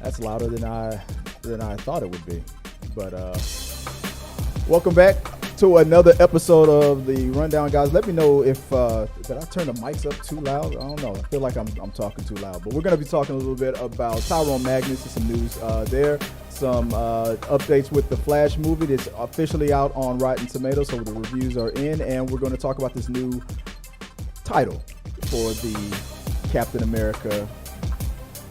That's louder than I thought it would be. But welcome back to another episode of the Rundown, guys. Let me know if did I turn the mics up too loud? I don't know. I feel like I'm talking too loud. But we're gonna be talking a little bit about Tyrone Magnus and some news there. Some updates with the Flash movie that's officially out on Rotten Tomatoes, so the reviews are in, and we're going to talk about this new title for the Captain America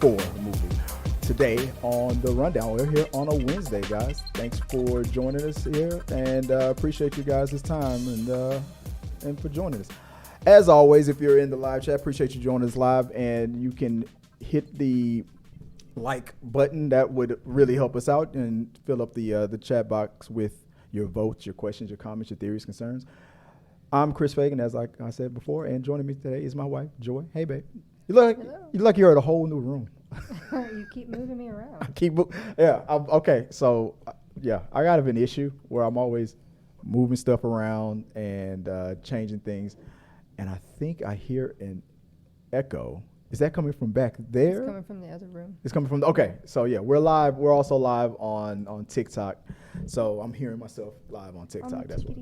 4 movie today on the Rundown. We're here on a Wednesday, guys. Thanks for joining us here, and appreciate you guys' time and for joining us. As always, if you're in the live chat, appreciate you joining us live, and you can hit the like button. That would really help us out and fill up the chat box with your votes, your questions, your comments, your theories, concerns. I'm Chris Fagan, as I said before, and joining me today is my wife, Joy. Hey, babe. You look you're in a whole new room. You keep moving me around. Okay. So, I got an issue where I'm always moving stuff around and changing things, and I think I hear an echo. Is that coming from back there? It's coming from the other room. It's coming from okay. So yeah, we're live. We're also live on TikTok. So I'm hearing myself live on TikTok. That's what.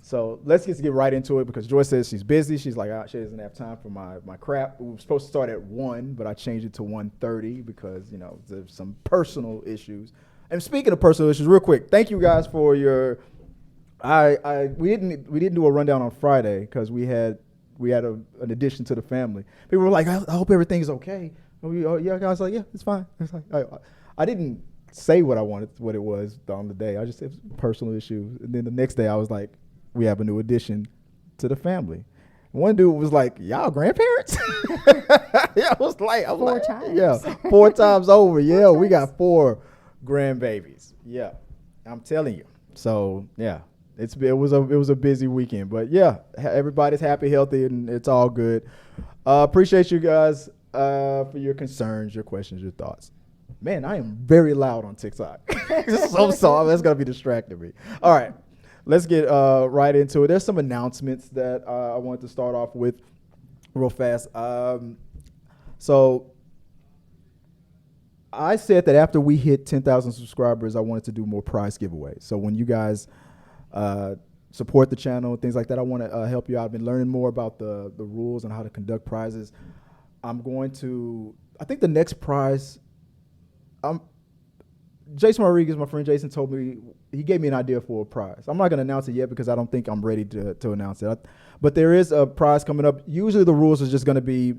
So let's just get right into it because Joy says she's busy. She's like, she doesn't have time for my crap. We were supposed to start at 1, but I changed it to 1:30 because there's some personal issues. And speaking of personal issues, real quick, thank you guys for your. We didn't do a rundown on Friday because we had an addition to the family. People were like, I hope everything's okay. Yeah, guys, like, yeah, it's fine. It's like, I didn't say what it was on the day. I just said personal issues. And then the next day I was like, we have a new addition to the family. And one dude was like, y'all grandparents? Yeah, I was like, four times. Yeah, 4 times over. Yeah, we got 4 grandbabies. Yeah, I'm telling you. So, yeah. It was a busy weekend, but yeah, everybody's happy, healthy, and it's all good. Appreciate you guys for your concerns, your questions, your thoughts. Man, I am very loud on TikTok. So sorry, that's gonna be distracting me. All right, let's get right into it. There's some announcements that I want to start off with real fast. So I said that after we hit 10,000 subscribers, I wanted to do more prize giveaways. So when you guys support the channel, things like that, I want to help you out. I've been learning more about the rules and how to conduct prizes. I think the next prize, Jason Rodriguez, my friend Jason, told me, he gave me an idea for a prize. I'm not going to announce it yet because I don't think I'm ready to announce it. But there is a prize coming up. Usually the rules is just going to be,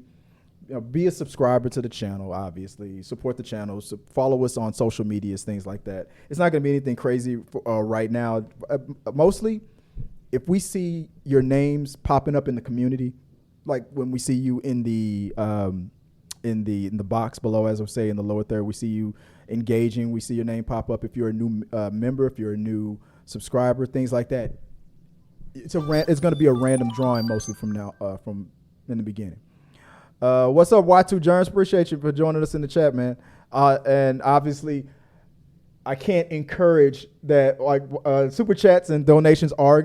be a subscriber to the channel, obviously. Support the channel. Follow us on social medias, things like that. It's not going to be anything crazy right now. Mostly, if we see your names popping up in the community, like when we see you in the box below, as I say, in the lower third, we see you engaging. We see your name pop up. If you're a new member, if you're a new subscriber, things like that. It's going to be a random drawing mostly from in the beginning. What's up, Y2 Jones? Appreciate you for joining us in the chat, man. And obviously, I can't encourage that. Like super chats and donations are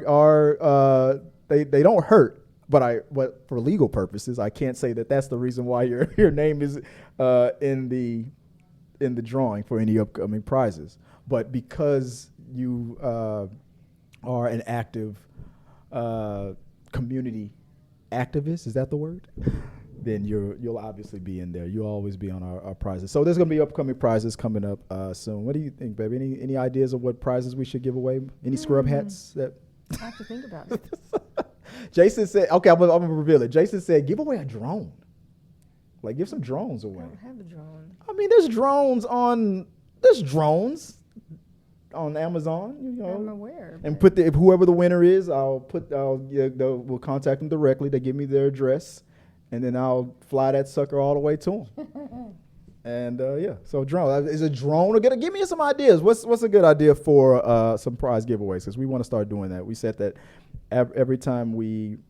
they don't hurt, but for legal purposes, I can't say that that's the reason why your name is in the drawing for any upcoming prizes. But because you are an active community activist, is that the word? Then you'll obviously be in there. You'll always be on our prizes. So there's going to be upcoming prizes coming up soon. What do you think, baby? Any ideas of what prizes we should give away? Any scrub hats? I have to think about it. Jason said, okay, I'm going to reveal it. Jason said, give away a drone. Like, give some drones away. I don't have a drone. I mean, there's drones on Amazon, I'm aware. And if whoever the winner is, we'll contact them directly. They give me their address. And then I'll fly that sucker all the way to them. And so drone. Is a drone or give me some ideas? What's a good idea for some prize giveaways? Because we want to start doing that. We said that every time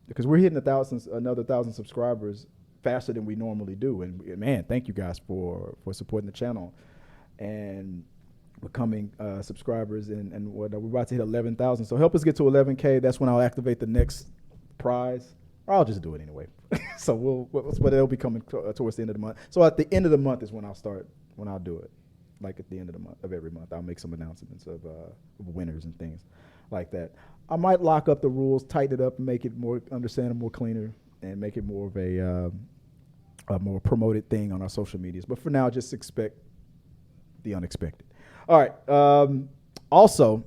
because we're hitting another 1,000 subscribers faster than we normally do. And man, thank you guys for supporting the channel and becoming subscribers. And we're about to hit 11,000. So help us get to 11K. That's when I'll activate the next prize. Or I'll just do it anyway. So but it'll be coming towards the end of the month. So at the end of the month is when I'll do it. like at the end of every month, I'll make some announcements of winners and things like that. I might lock up the rules, tighten it up, and make it more understandable, more cleaner, and make it more of a more promoted thing on our social medias. But for now, just expect the unexpected. All right. Also,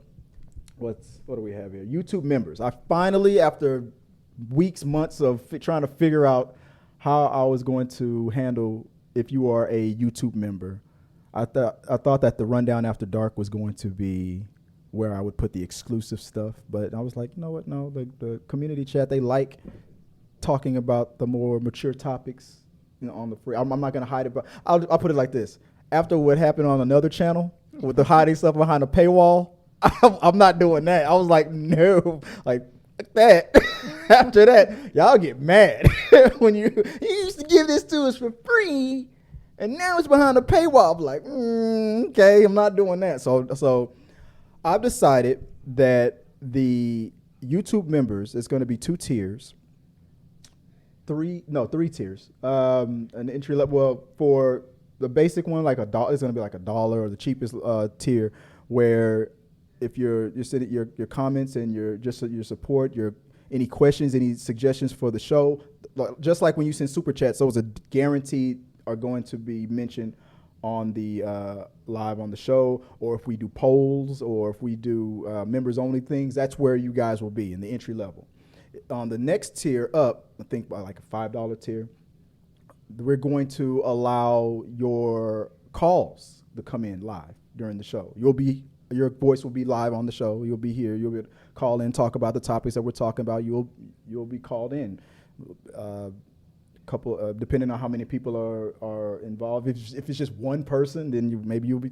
what do we have here? YouTube members. I finally, after weeks, months of trying to figure out how I was going to handle if you are a YouTube member, I thought that the Rundown After Dark was going to be where I would put the exclusive stuff, but I was like, you know what? No, the community chat, they like talking about the more mature topics, on the free. I'm not going to hide it, but I'll put it like this. After what happened on another channel with the hiding stuff behind a paywall, I'm not doing that. I was like, no, like that. After that, y'all get mad when you used to give this to us for free, and now it's behind a paywall. I'm like, okay, I'm not doing that. So I've decided that the YouTube members is going to be 2 tiers. 3 tiers. An entry level. Well, for the basic one, like $1, it's going to be like $1, or the cheapest tier, where if you're sending your comments and your support, any questions, any suggestions for the show, just like when you send super chats, those are guaranteed are going to be mentioned on the live on the show, or if we do polls, or if we do members only things, that's where you guys will be in the entry level. On the next tier up, I think by like a $5 tier, we're going to allow your calls to come in live during the show. Your voice will be live on the show. You'll be here. You'll be able to call in, talk about the topics that we're talking about. You'll be called in. Depending on how many people are involved. If it's just one person, then maybe you'll be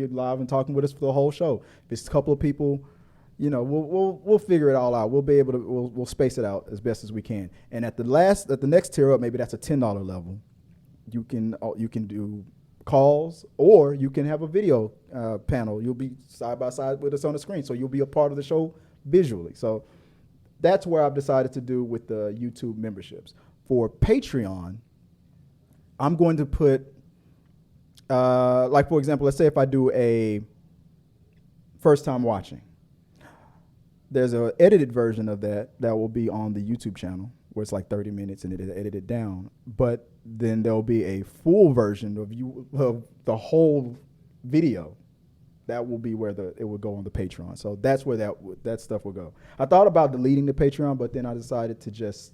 live and talking with us for the whole show. If it's a couple of people, we'll figure it all out. We'll space it out as best as we can. And at the next tier up, maybe that's a $10 level. You can do calls, or you can have a video panel. You'll be side by side with us on the screen, so you'll be a part of the show visually. So that's where I've decided to do with the YouTube memberships. For Patreon, I'm going to put, like for example, let's say if I do a first time watching, there's an edited version of that will be on the YouTube channel, where it's like 30 minutes and it is edited down. But then there'll be a full version of the whole video. That will be where it will go on the Patreon. So that's where that stuff will go. I thought about deleting the Patreon, but then I decided to just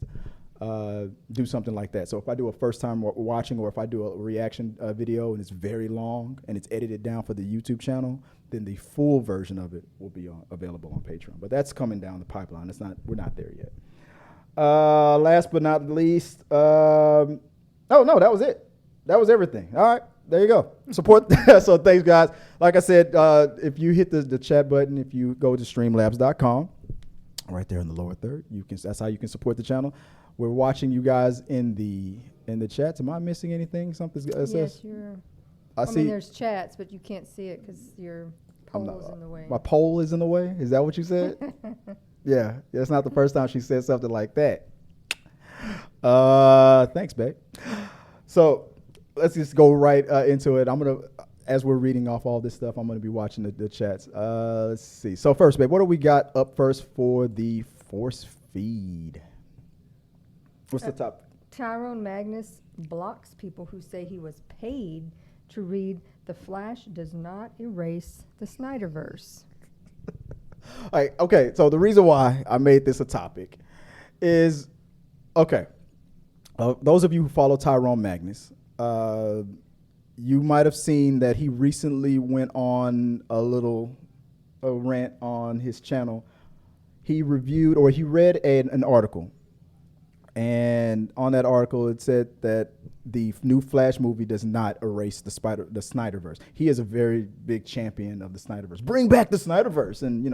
do something like that. So if I do a first time watching, or if I do a reaction video and it's very long and it's edited down for the YouTube channel, then the full version of it will be available on Patreon. But that's coming down the pipeline. We're not there yet. Last but not least, no, that was it. That was everything. All right, there you go. Support. So thanks, guys. Like I said, if you hit the chat button, if you go to streamlabs.com, right there in the lower third, that's how you can support the channel. We're watching you guys in the chats. Am I missing anything? Something says? Yes, I mean, there's chats, but you can't see it because your poll is in the way. My poll is in the way? Is that what you said? Yeah, it's not the first time she said something like that. Thanks, babe. So let's just go right into it. As we're reading off all this stuff, I'm going to be watching the chats. Let's see. So first, babe, what do we got up first for the force feed? What's the top? Tyrone Magnus blocks people who say he was paid to read "The Flash does not erase the SnyderVerse." All right, okay, so the reason why I made this a topic is, okay, those of you who follow Tyrone Magnus, you might have seen that he recently went on a rant on his channel. He read an article. And on that article, it said that the new Flash movie does not erase the SnyderVerse. He is a very big champion of the SnyderVerse. Bring back the SnyderVerse. And,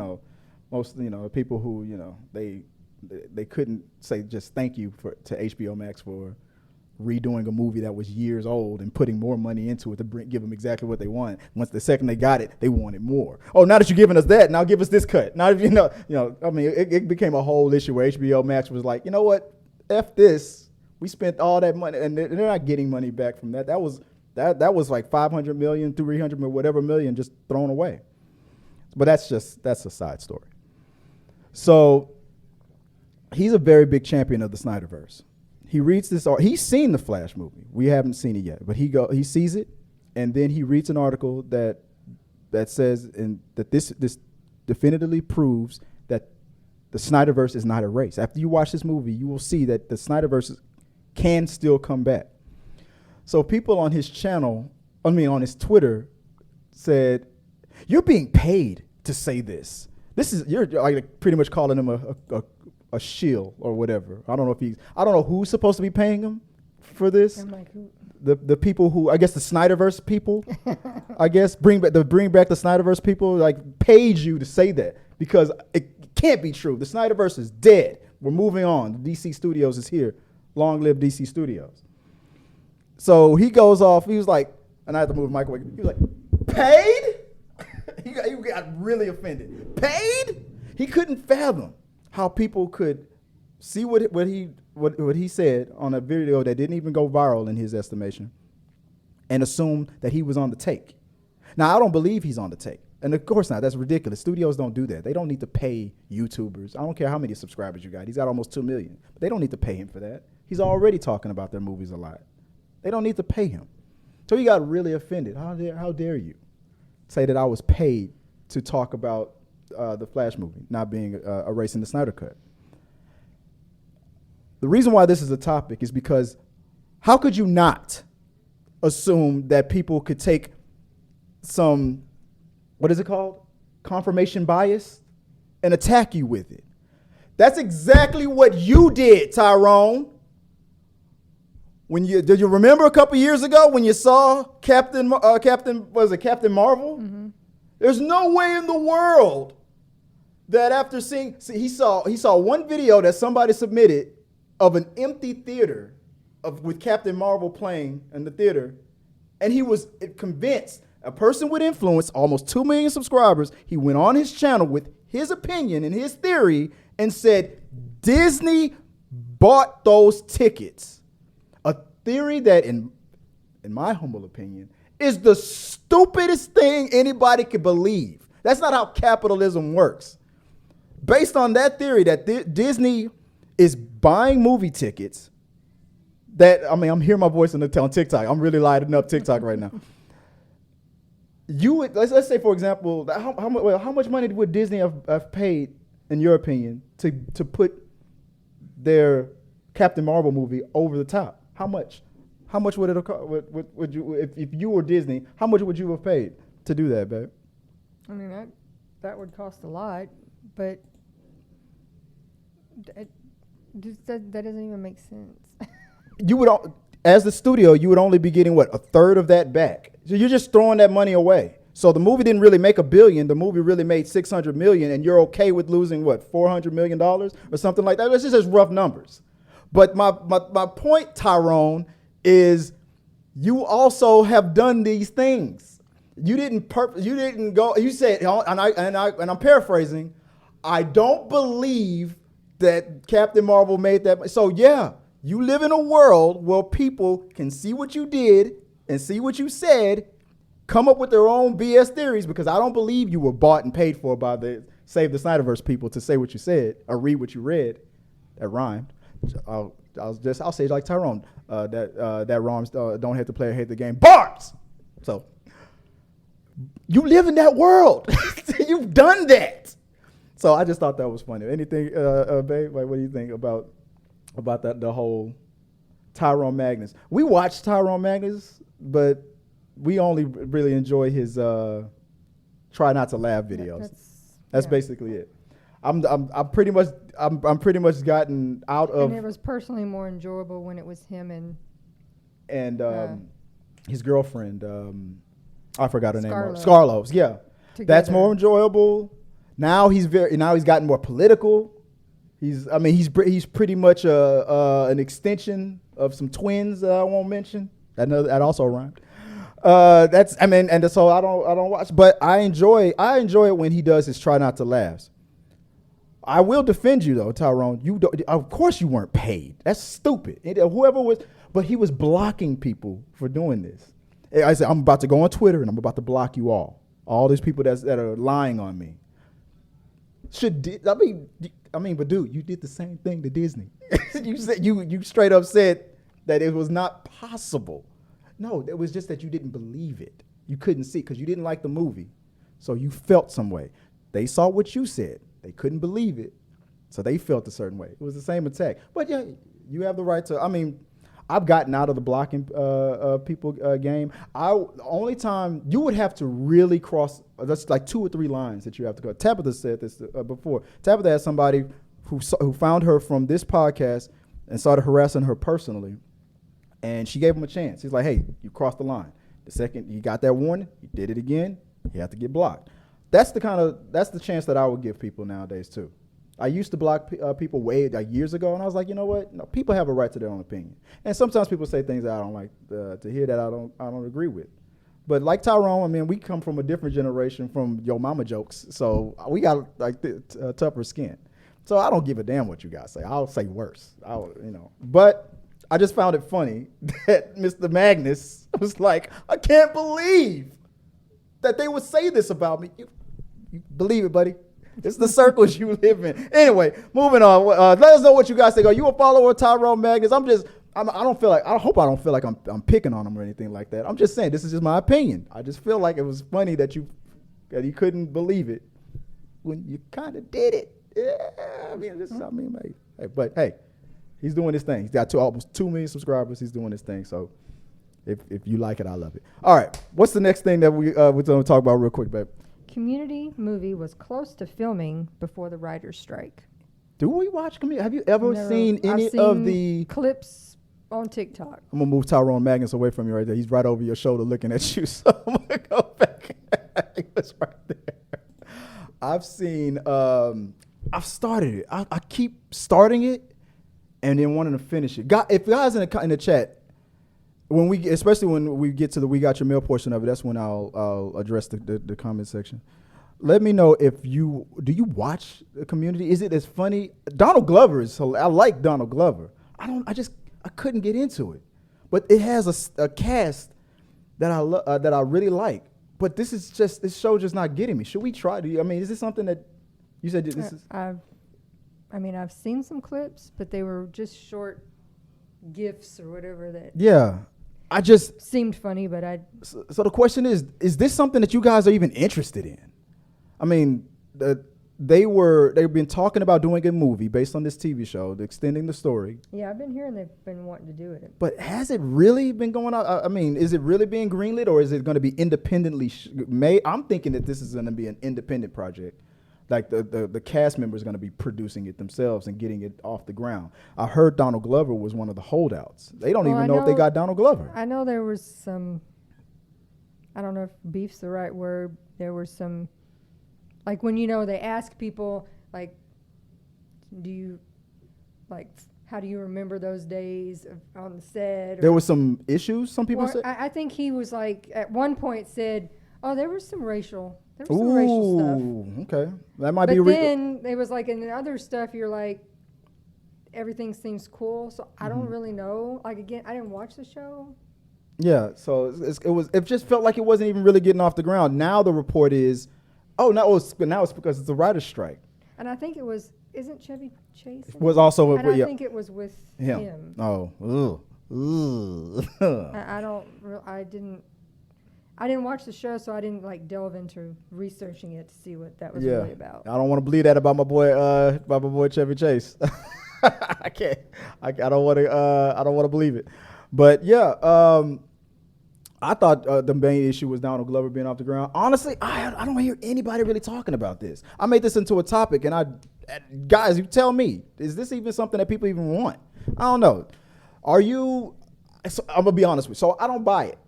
most, people who, they couldn't say just thank you to HBO Max for redoing a movie that was years old and putting more money into it to give them exactly what they want. Once the second they got it, they wanted more. Oh, now that you're giving us that, now give us this cut. Now, if it became a whole issue where HBO Max was like, you know what? F this. We spent all that money, and they're not getting money back from that. That was That was like 500 million, 300 million, whatever million just thrown away. But that's a side story. So he's a very big champion of the SnyderVerse. He reads this. He's seen the Flash movie. We haven't seen it yet, but he sees it, and then he reads an article that says that this definitively proves that the SnyderVerse is not erased. After you watch this movie, you will see that the SnyderVerse can still come back. So people on his channel, on his Twitter, said, "You're being paid to say this. You're like pretty much calling him a shill or whatever. I don't know who's supposed to be paying him for this. I'm like, who? The people who, I guess the SnyderVerse people, I guess bring back the SnyderVerse people, like paid you to say that, because it can't be true. The SnyderVerse is dead. We're moving on. The DC Studios is here. Long live DC Studios." So he goes off. He was like, and I had to move the mic away. He was like, "Paid?" he got really offended. Paid? He couldn't fathom how people could see what he said on a video that didn't even go viral in his estimation, and assume that he was on the take. Now, I don't believe he's on the take. And of course not. That's ridiculous. Studios don't do that. They don't need to pay YouTubers. I don't care how many subscribers you got. He's got almost 2 million. But they don't need to pay him for that. He's already talking about their movies a lot. They don't need to pay him. So he got really offended. How dare you say that I was paid to talk about the Flash movie not being erasing the Snyder Cut? The reason why this is a topic is because how could you not assume that people could take some, what is it called? Confirmation bias, and attack you with it? That's exactly what you did, Tyrone. Did you remember a couple years ago when you saw Captain Marvel? Mm-hmm. There's no way in the world that after he saw one video that somebody submitted of an empty theater with Captain Marvel playing in the theater, and he was convinced, a person with influence, almost 2 million subscribers, he went on his channel with his opinion and his theory and said, Disney bought those tickets. A theory that, in my humble opinion, is the stupidest thing anybody could believe. That's not how capitalism works. Based on that theory that Disney is buying movie tickets, I'm hearing my voice on TikTok. I'm really lighting up TikTok right now. Let's say, for example, how much money would Disney have paid, in your opinion, to put their Captain Marvel movie over the top? How much? How much would it have cost? Would you, if you were Disney, how much would you have paid to do that, babe? I mean, that would cost a lot, but that doesn't even make sense. You would, as the studio, you would only be getting what, a third of that back. So you're just throwing that money away. So the movie didn't really make $1 billion. The movie really made $600 million, and you're okay with losing what, $400 million or something like that? This is just rough numbers. But my point, Tyrone, is you also have done these things. You didn't go. You said, and I'm paraphrasing, I don't believe that Captain Marvel made that. So yeah, you live in a world where people can see what you did and see what you said, come up with their own BS theories, because I don't believe you were bought and paid for by the Save the SnyderVerse people to say what you said or read what you read. That rhymed. I'll say it like Tyrone. That rhymes. Don't hate the player, hate the game. Bars. So you live in that world. You've done that. So I just thought that was funny. Anything, babe? Like, what do you think about that? The whole Tyrone Magnus. We watched Tyrone Magnus, but we only really enjoy his try not to laugh videos. That's basically it. I'm pretty much gotten out of. And it was personally more enjoyable when it was him and his girlfriend. I forgot her name. Scarlo's. Yeah, together. That's more enjoyable. Now he's gotten more political. He's pretty much an extension of some twins that I won't mention. That also rhymed. So I don't watch, but I enjoy it when he does his try not to laughs. I will defend you though, Tyrone. Of course you weren't paid. That's stupid. Whoever was, but he was blocking people for doing this. I said, I'm about to go on Twitter and I'm about to block you all. All these people that are lying on me. But dude, you did the same thing to Disney. You said you straight up said that it was not possible. No, it was just that you didn't believe it. You couldn't see because you didn't like the movie. So you felt some way. They saw what you said. They couldn't believe it. So they felt a certain way. It was the same attack. But yeah, you have the right to, I've gotten out of the blocking people game. The only time you would have to really cross, that's like 2 or 3 lines that you have to go. Tabitha said this before. Tabitha had somebody who found her from this podcast and started harassing her personally, and she gave him a chance. He's like, hey, you crossed the line. The second you got that warning, you did it again, you have to get blocked. That's the chance that I would give people nowadays too. I used to block people way years ago, and I was like, you know what? No, people have a right to their own opinion. And sometimes people say things that I don't like to hear that I don't agree with. But like Tyrone, we come from a different generation from Yo Mama jokes, so we got like tougher skin. So I don't give a damn what you guys say. I'll say worse. But I just found it funny that Mr. Magnus was like, I can't believe that they would say this about me. You believe it, buddy. It's the circles you live in. Anyway, moving on. Let us know what you guys think. Are you a follower of Tyrone Magnus? I hope I don't feel like I'm picking on him or anything like that. I'm just saying this is just my opinion. I just feel like it was funny that you couldn't believe it when you kind of did it. Yeah, but hey, he's doing his thing. He's got almost 2 million subscribers. He's doing his thing. So if you like it, I love it. All right, what's the next thing that we're going to talk about real quick, babe? Community movie was close to filming before the writer's strike. Do we watch Community? Have you ever seen any I've seen of the clips on TikTok? I'm gonna move Tyrone Magnus away from you right there. He's right over your shoulder looking at you. So I'm gonna go back. He was right there. I've seen. I've started it. I keep starting it and then wanting to finish it. If guys in the chat, especially when we get to the We Got Your Mail portion of it, that's when I'll address the comment section. Let me know do you watch the Community? Is it as funny? Donald Glover I like Donald Glover. I couldn't get into it, but it has a cast that I really like. But this show just not getting me. Should we try? Is this something that you said this is? I've seen some clips, but they were just short GIFs or whatever that. Yeah. I just seemed funny, but So the question is this something that you guys are even interested in? They've been talking about doing a movie based on this TV show, extending the story. Yeah, I've been hearing they've been wanting to do it. But has it really been going on? Is it really being greenlit, or is it going to be independently made? I'm thinking that this is going to be an independent project. Like the cast members are going to be producing it themselves and getting it off the ground. I heard Donald Glover was one of the holdouts. They don't even know if they got Donald Glover. I know there was some, I don't know if beef's the right word. There were some, like when they ask people, like, how do you remember those days on the set? There was some issues, some people said? I think he was like, at one point said, oh, there was some racial stuff. Okay. That might be But then it was like in other stuff, you're like, everything seems cool. So I don't really know. Like, again, I didn't watch the show. Yeah. So it just felt like it wasn't even really getting off the ground. Now the report is, now it's because it's a writer's strike. And I think isn't Chevy Chase? It was also, I think it was with him. Oh, I didn't watch the show, so I didn't delve into researching it to see what that was really about. I don't want to believe that about my boy Chevy Chase. I can't. I don't want to believe it. But yeah, I thought the main issue was Donald Glover being off the ground. Honestly, I don't hear anybody really talking about this. I made this into a topic, and guys, you tell me, is this even something that people even want? I don't know. Are you? So I'm gonna be honest with you. So I don't buy it.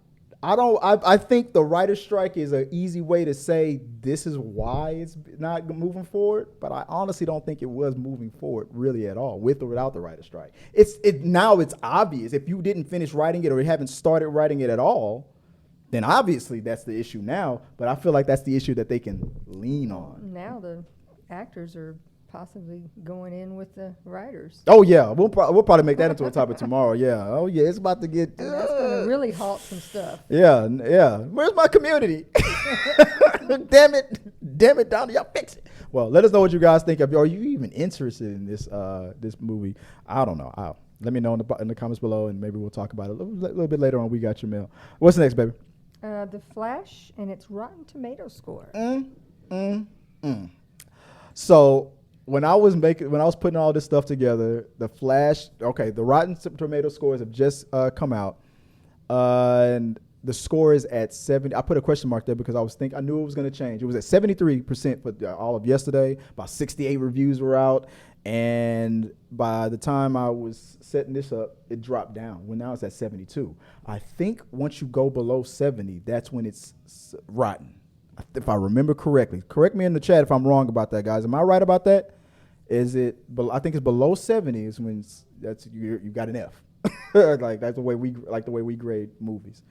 I think the writer's strike is an easy way to say this is why it's not moving forward, but I honestly don't think it was moving forward really at all, with or without the writer's strike. Now it's obvious. If you didn't finish writing it or you haven't started writing it at all, then obviously that's the issue now, but I feel like that's the issue that they can lean on. Now the actors are possibly going in with the writers. Oh yeah, we'll probably make that into a topic tomorrow. Yeah. Oh yeah, it's about to get. And that's going to really halt some stuff. Yeah, yeah. Where's my community? Damn it, Donnie, y'all fix it. Well, let us know what you guys think of. Are you even interested in this movie? I don't know. Let me know in the comments below, and maybe we'll talk about it a little bit later on. We got your mail. What's next, baby? The Flash and its Rotten Tomato score. So when I was putting all this stuff together, the Flash. Okay, the Rotten Tomato scores have just come out, and the score is at 70. I put a question mark there because I knew it was going to change. It was at 73% for all of yesterday. About 68 reviews were out, and by the time I was setting this up, it dropped down. Well, now it's at 72. I think once you go below 70, that's when it's rotten. If I remember correctly. Correct me in the chat if I'm wrong about that, guys. Am I right about that? Is it? I think it's below 70 is when you got an F. Like that's the way we grade movies.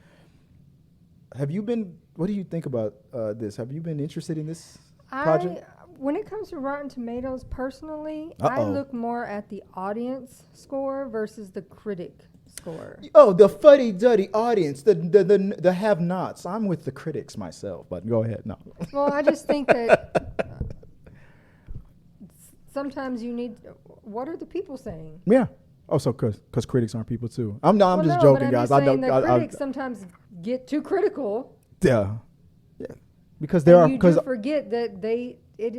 Have you been? What do you think about this? Have you been interested in this project? When it comes to Rotten Tomatoes, personally, I look more at the audience score versus the critic score. Oh, the fuddy-duddy audience, the have-nots. I'm with the critics myself, but go ahead. No. Well, I just think that sometimes you need. What are the people saying? Yeah. Oh, so because critics aren't people too. I'm just joking, guys. I know that critics sometimes get too critical. Yeah. Because there are. You do forget that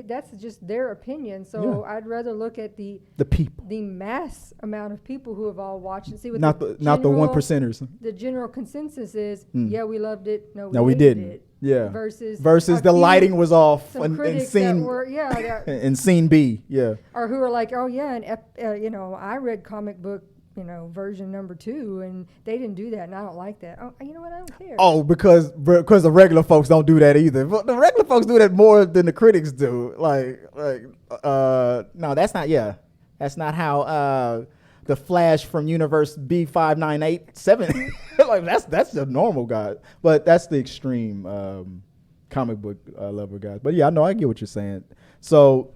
that's just their opinion. So I'd rather look at the people, the mass amount of people who have all watched and see what not the 1%ers. The general consensus is, yeah, we loved it. No, we didn't. It. Yeah. Versus the lighting was off in scene in scene B. Yeah. Or who are like, oh yeah, and I read comic book. Version number 2, and they didn't do that, and I don't like that. Oh, you know what? I don't care. Oh, because the regular folks don't do that either. But the regular folks do that more than the critics do. No, that's not. Yeah, that's not how the Flash from Universe B5987. Like that's the normal guy, but that's the extreme comic book lover guys. But yeah, I know I get what you're saying. So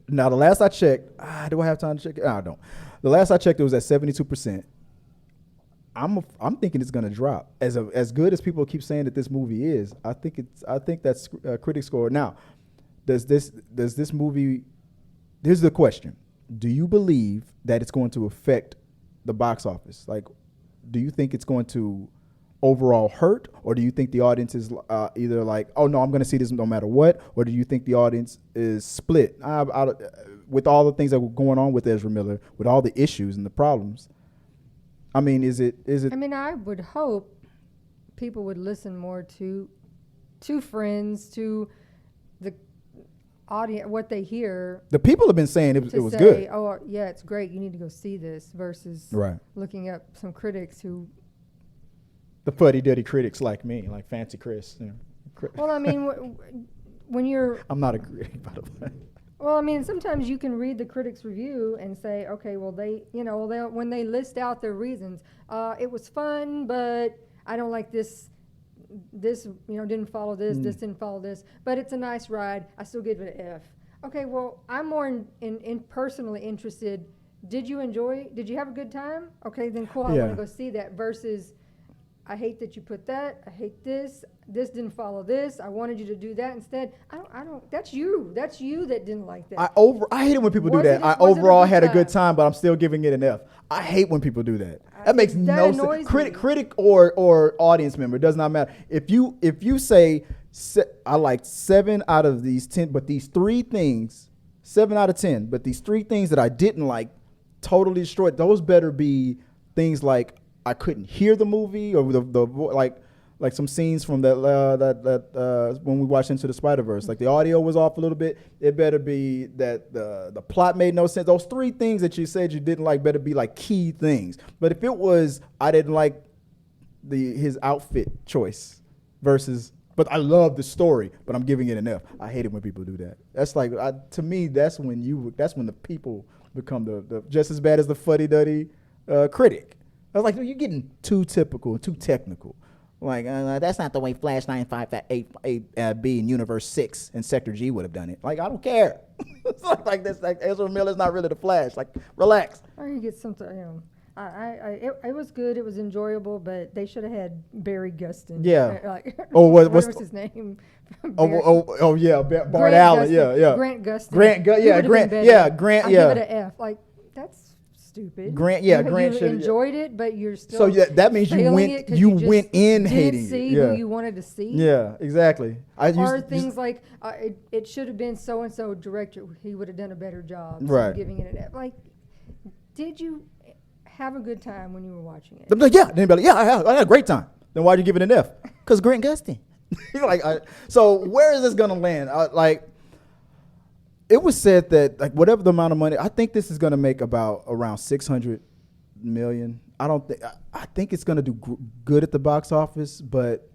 now the last I checked, do I have time to check it? I don't. The last I checked, it was at 72%. I'm thinking it's gonna drop. As good as people keep saying that this movie is, I think that's critic score. Now, does this movie? Here's the question: do you believe that it's going to affect the box office? Like, do you think it's going to overall hurt, or do you think the audience is either like, oh no, I'm going to see this no matter what, or do you think the audience is split with all the things that were going on with Ezra Miller, with all the issues and the problems? I mean, is it? I mean, I would hope people would listen more to friends, to the audience, what they hear. The people have been saying it was good. Oh yeah, it's great. You need to go see this. Versus looking up some critics who. The fuddy-duddy critics like me, like Fancy Chris. Well, I mean, when you're... I'm not a critic, by the way. Well, I mean, sometimes you can read the critic's review and say, okay, well, when they list out their reasons, it was fun, but I don't like this, didn't follow this, this didn't follow this, but it's a nice ride. I still give it an F. Okay, well, I'm more in personally interested. Did you enjoy? Did you have a good time? Okay, then cool. I want to go see that versus... I hate that you put that. I hate this. This didn't follow this. I wanted you to do that instead. I don't. That's you. That's you that didn't like that. I hate it when people do that. I overall had a good time, but I'm still giving it an F. I hate when people do that. That makes no sense. Critic or audience member, it does not matter. If you say I liked 7 out of these 10, but these 3 things, 7 out of 10, but these 3 things that I didn't like totally destroyed. Those better be things like I couldn't hear the movie, or like some scenes from that when we watched Into the SnyderVerse, like the audio was off a little bit. It better be that the plot made no sense. Those 3 things that you said you didn't like better be like key things. But if it was I didn't like his outfit choice versus, but I love the story, but I'm giving it an F. I hate it when people do that. That's like to me that's when the people become the just as bad as the fuddy-duddy critic. I was like, you're getting too typical, too technical. Like, that's not the way Flash 958B in Universe 6 and Sector G would have done it. Like, I don't care. It's like this. Like, Ezra Miller's not really the Flash. Like, relax. Or you get something, it was good. It was enjoyable, but they should have had Barry Gustin. Yeah. What was his name? Yeah, Bart Allen. Yeah. Grant Gustin. Grant. I give it an F. Like, that's stupid. Grant. You Grant should enjoyed it, but you're still. So that means you went in hating see it. Yeah. who you wanted to see. Yeah, exactly. Like it should have been so and so director. He would have done a better job. Right. Giving it an F. Like, did you have a good time when you were watching it? Yeah. Then be like, I had a great time. Then why'd you give it an F? Because Grant Gustin. So where is this gonna land? It was said that like whatever the amount of money, I think this is gonna make around 600 million. I think it's gonna do good at the box office, but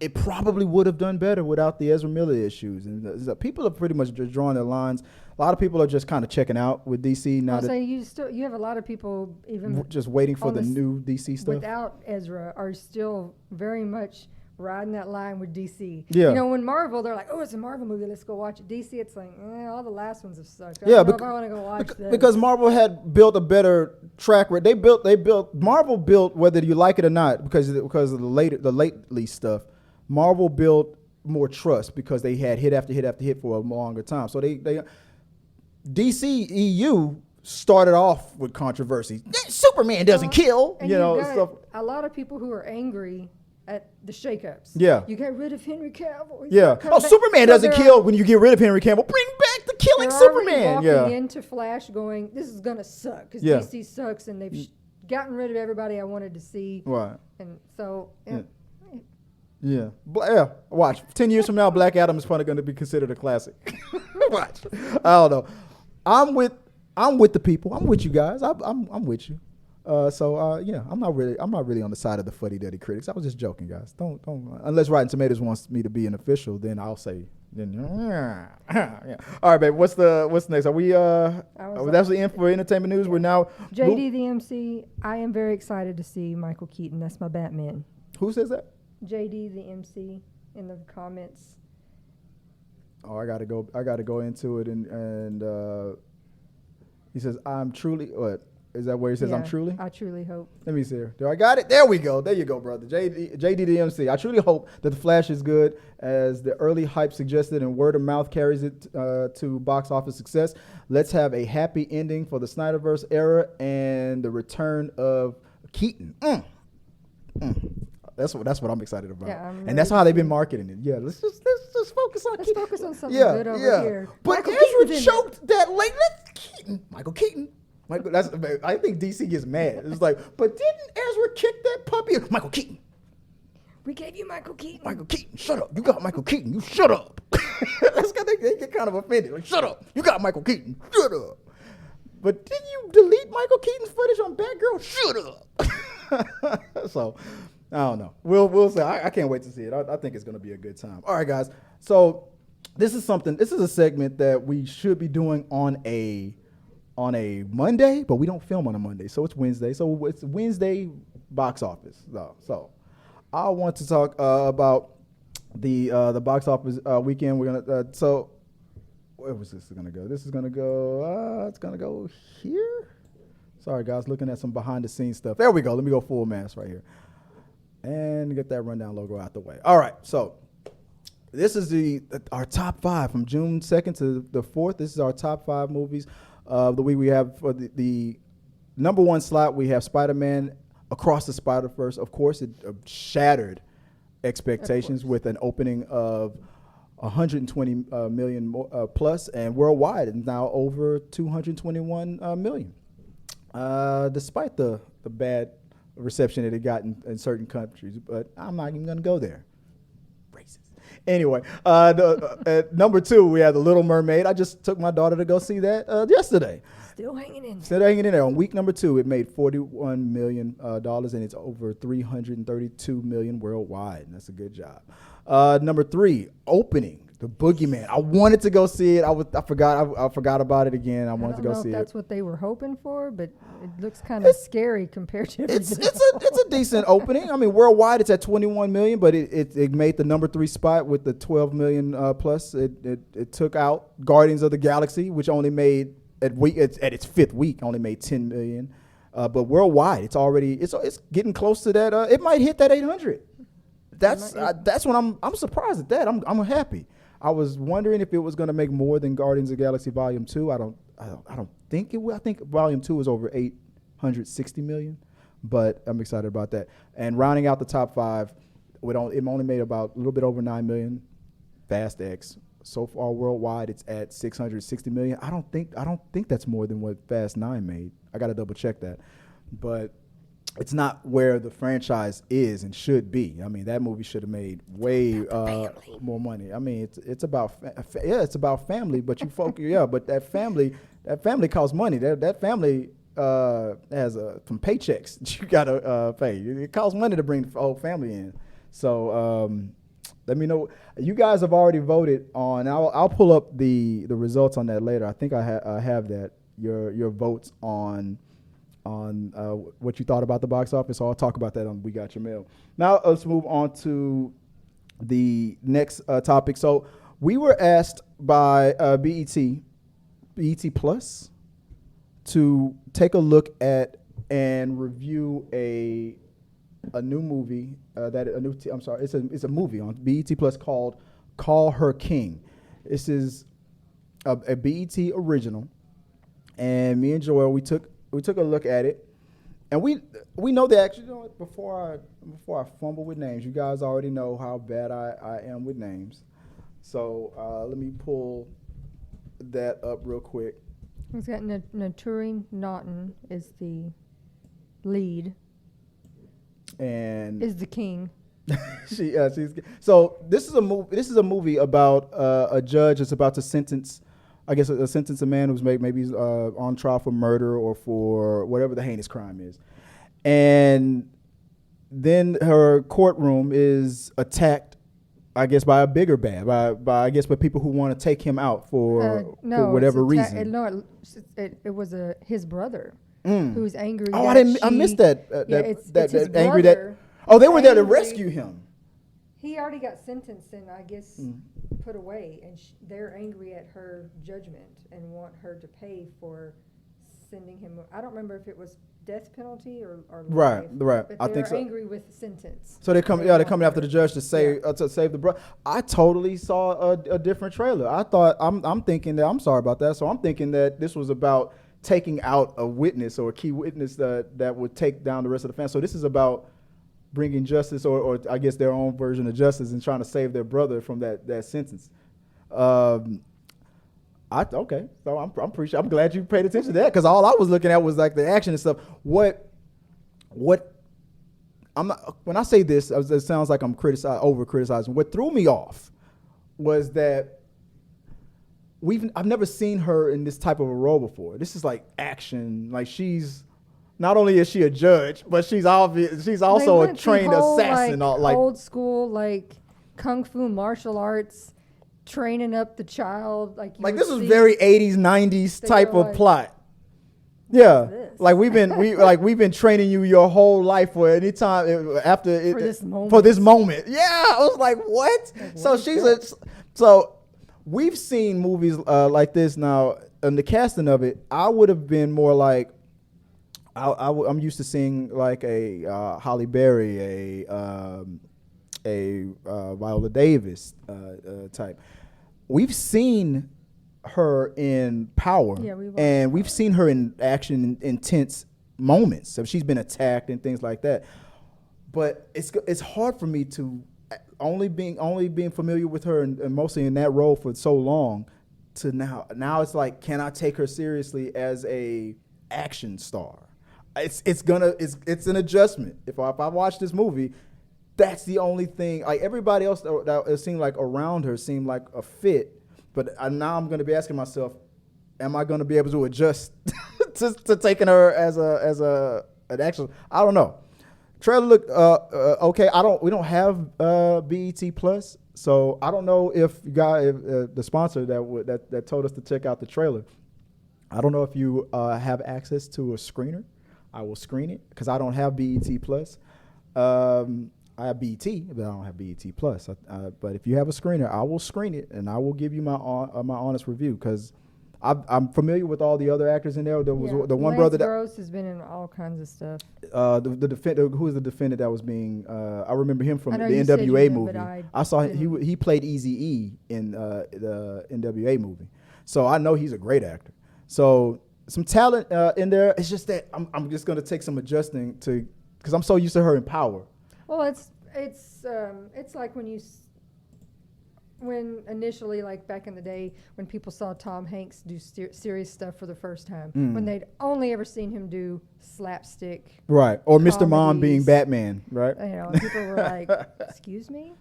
it probably would have done better without the Ezra Miller issues. And people are pretty much just drawing their lines. A lot of people are just kind of checking out with DC now. You have a lot of people even just waiting for the new DC stuff without Ezra are still very much riding that line with DC. Yeah. You know, when Marvel, they're like, oh, it's a Marvel movie, let's go watch it. DC, it's like, all the last ones have sucked. I don't know if I want to go watch this. Because Marvel had built a better track record. Marvel built, whether you like it or not, because of the lately stuff, Marvel built more trust because they had hit after hit after hit for a longer time. So they DC EU started off with controversy. Superman doesn't kill, and stuff. A lot of people who are angry at the shakeups. Yeah. You get rid of Henry Cavill. Yeah. Superman doesn't kill when you get rid of Henry Cavill. Bring back the killing Superman. They're walking into Flash going, this is going to suck because DC sucks and they've gotten rid of everybody I wanted to see. Right. And so, yeah. Watch. 10 years from now, Black Adam is probably going to be considered a classic. Watch. I don't know. I'm with the people. I'm with you guys. I'm with you. I'm not really on the side of the fuddy-duddy critics. I was just joking, guys. Don't unless Rotten Tomatoes wants me to be an official, then I'll say yeah. All right, babe. What's next? Are we that's the end for entertainment news. We're now JD the MC. I am very excited to see Michael Keaton. That's my Batman. Who says that? JD the MC in the comments. Oh, I gotta go into it and he says I'm truly what? Is that where he says I'm truly? I truly hope. Let me see here. Do I got it? There we go. There you go, brother. JD the MC. I truly hope that The Flash is good as the early hype suggested and word of mouth carries it to box office success. Let's have a happy ending for the SnyderVerse era and the return of Keaton. That's what I'm excited about. Yeah, and that's how they've been marketing it. Yeah, let's just focus on Keaton. Let's focus on something good over here. But Ezra choked that late. Michael Keaton. I think DC gets mad. It's like, but didn't Ezra kick that puppy? Michael Keaton. We gave you Michael Keaton. Michael Keaton, shut up. You got Michael Keaton. You shut up. They get kind of offended. Like, shut up. You got Michael Keaton. Shut up. But didn't you delete Michael Keaton's footage on Batgirl? Shut up. So, I don't know. We'll see. I can't wait to see it. I think it's going to be a good time. All right, guys. So, this is a segment that we should be doing on a Monday, but we don't film on a Monday, so it's Wednesday. So it's Wednesday box office. So I want to talk about the box office weekend. We're gonna so where was this gonna go? This is gonna go. It's gonna go here. Sorry, guys, looking at some behind the scenes stuff. There we go. Let me go full mass right here, and get that rundown logo out the way. All right, so. This is our top 5 from June 2nd to the 4th. This is our top 5 movies of the week. We have for the number 1 slot, we have Spider-Man Across the Spider-Verse. Of course, it shattered expectations with an opening of 120 million plus, and worldwide it's now over 221 million. Despite the bad reception that it got in certain countries, but I'm not even going to go there. Anyway, number 2, we have The Little Mermaid. I just took my daughter to go see that yesterday. Still hanging in there. On week number 2, it made $41 million, and it's over $332 million worldwide. And that's a good job. Number 3, Opening. The Boogeyman. I wanted to go see it. I forgot about it again. I wanted to go see it. I don't know if that's what they were hoping for, but it looks kind of scary compared to everything it's a decent opening. I mean, worldwide it's at 21 million, but it made the number 3 spot with the 12 million plus. It took out Guardians of the Galaxy, which only made at its 5th week only made 10 million. But worldwide, it's getting close to that. It might hit that 800. That's what I'm surprised at that. I'm happy. I was wondering if it was going to make more than Guardians of the Galaxy Volume 2. I don't think it will. I think Volume 2 is over 860 million, but I'm excited about that. And rounding out the top 5, it only made about a little bit over 9 million. Fast X. So far worldwide, it's at 660 million. I don't think that's more than what Fast 9 made. I got to double check that, but it's not where the franchise is and should be. I mean, that movie should have made way more money. I mean, it's about it's about family, but you focus but that family costs money. That family has some paychecks that you gotta pay. It costs money to bring the whole family in. So let me know. You guys have already voted on. I'll pull up the results on that later. I think I have that your votes on what you thought about the box office. So I'll talk about that on We Got Your Mail. Now let's move on to the next topic. So we were asked by BET Plus to take a look at and review a new movie it's a movie on BET Plus called Call Her King. This is a BET original, and me and Joel we took a look at it, and we know the action. You know what, before I fumble with names, you guys already know how bad I am with names. So let me pull that up real quick. It's got Naturing Naughton is the lead. And is the king. So this is a movie about a judge that's about to sentence, I guess, a sentence a man who's maybe on trial for murder or for whatever the heinous crime is, and then her courtroom is attacked, I guess, by a bigger bad, by people who want to take him out for whatever reason. It was his brother. Who's angry? Oh, I missed that. It's his angry brother. They were there to rescue him. He already got sentenced and I guess put away, and they're angry at her judgment and want her to pay for sending him. I don't remember if it was death penalty or life. Right. But I think so. they're angry with the sentence. So they're coming after the judge to save the brother. I totally saw a different trailer. I thought I'm thinking that I'm sorry about that. So I'm thinking that this was about taking out a witness or a key witness that would take down the rest of the family. So this is about bringing justice, or I guess their own version of justice, and trying to save their brother from that sentence. So I'm glad you paid attention to that, because all I was looking at was like the action and stuff. When I say this, it sounds like I'm over criticizing. What threw me off was that I've never seen her in this type of a role before. This is like action. Like, she's not only is she a judge, but she's also a trained assassin. Like old school, like kung fu martial arts, training up the child. Like this was very 80s, 90s type of plot. Yeah, like we've been training you your whole life for any time for this moment. Yeah, I was like, what? So we've seen movies like this now. In the casting of it, I would have been more like, I'm used to seeing like a Halle Berry, a Viola Davis type. We've seen her in Power, and we've seen her in action, intense moments. So she's been attacked and things like that. But it's hard for me to only being familiar with her and mostly in that role for so long to now it's like, can I take her seriously as a action star? It's an adjustment. If I watch this movie, that's the only thing. Like, everybody else that seemed like around her seemed like a fit, but now I'm going to be asking myself, am I going to be able to adjust to taking her as an action? I don't know. Trailer look okay. We don't have BET Plus, so I don't know if you got the sponsor that told us to check out the trailer. I don't know if you have access to a screener. I will screen it because I don't have BET Plus. I have BET, but I don't have BET Plus. But if you have a screener, I will screen it and I will give you my honest review because I'm familiar with all the other actors in there. There was the one brother that Gross has been in all kinds of stuff. The defender, who is the defendant that was being? I remember him from the you said you NWA knew, movie. but I saw he played Eazy-E in the NWA movie, so I know he's a great actor. So some talent in there. It's just that I'm just gonna take some adjusting to because I'm so used to her in Power. Well, it's like when initially, like back in the day, when people saw Tom Hanks do serious stuff for the first time, when they'd only ever seen him do slapstick, right? Or comedies. Mr. Mom being Batman, right? You know, people were like, "Excuse me,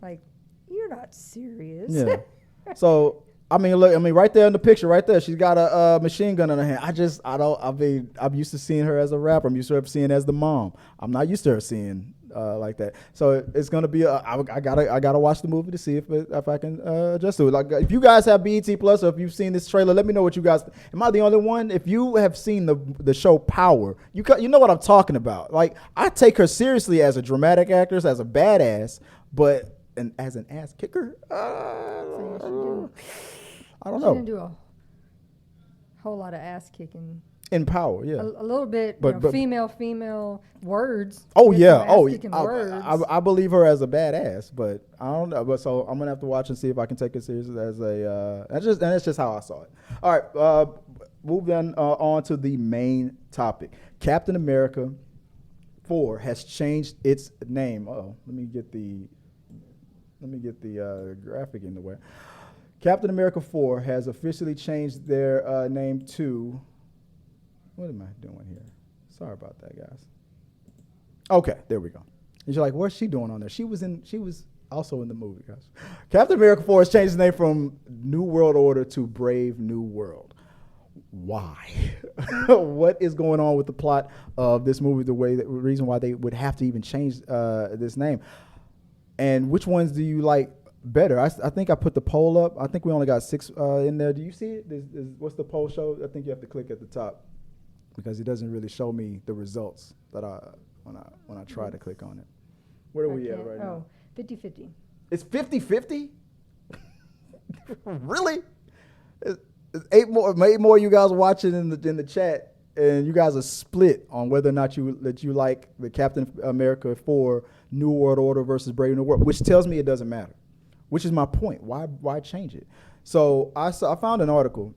like you're not serious." Yeah. So I mean, look, right there in the picture, right there, she's got a machine gun in her hand. I'm used to seeing her as a rapper. I'm used to her seeing her as the mom. I'm not used to her seeing like that. So it's gonna be. I gotta watch the movie to see if I can adjust to it. Like if you guys have BET Plus or if you've seen this trailer, let me know what you guys. Am I the only one? If you have seen the show Power, you know what I'm talking about. Like I take her seriously as a dramatic actress, as a badass, but as an ass kicker. I don't know. She didn't do a whole lot of ass kicking. In Power, yeah. A little bit, but female words. Oh yeah, words. I believe her as a badass, but I don't know. But so I'm gonna have to watch and see if I can take it seriously as a. That's just how I saw it. All right, moving on to the main topic. Captain America 4 has changed its name. Let me get the graphic in the way. Captain America 4 has officially changed their name to. What am I doing here? Sorry about that, guys. Okay, there we go. And you're like, what's she doing on there? She was also in the movie, guys. Captain America 4 has changed its name from New World Order to Brave New World. Why? What is going on with the plot of this movie? The reason why they would have to even change this name, and which ones do you like better? I think I put the poll up. I think we only got 6 in there. Do you see it? What's the poll show? I think you have to click at the top because it doesn't really show me the results that when I try to click on it. Where are we at right now? 50-50. It's 50-50? Really? It's 8 more you guys watching in the chat, and you guys are split on whether or not you like the Captain America 4 New World Order versus Brave New World, which tells me it doesn't matter. Which is my point. Why change it? So I found an article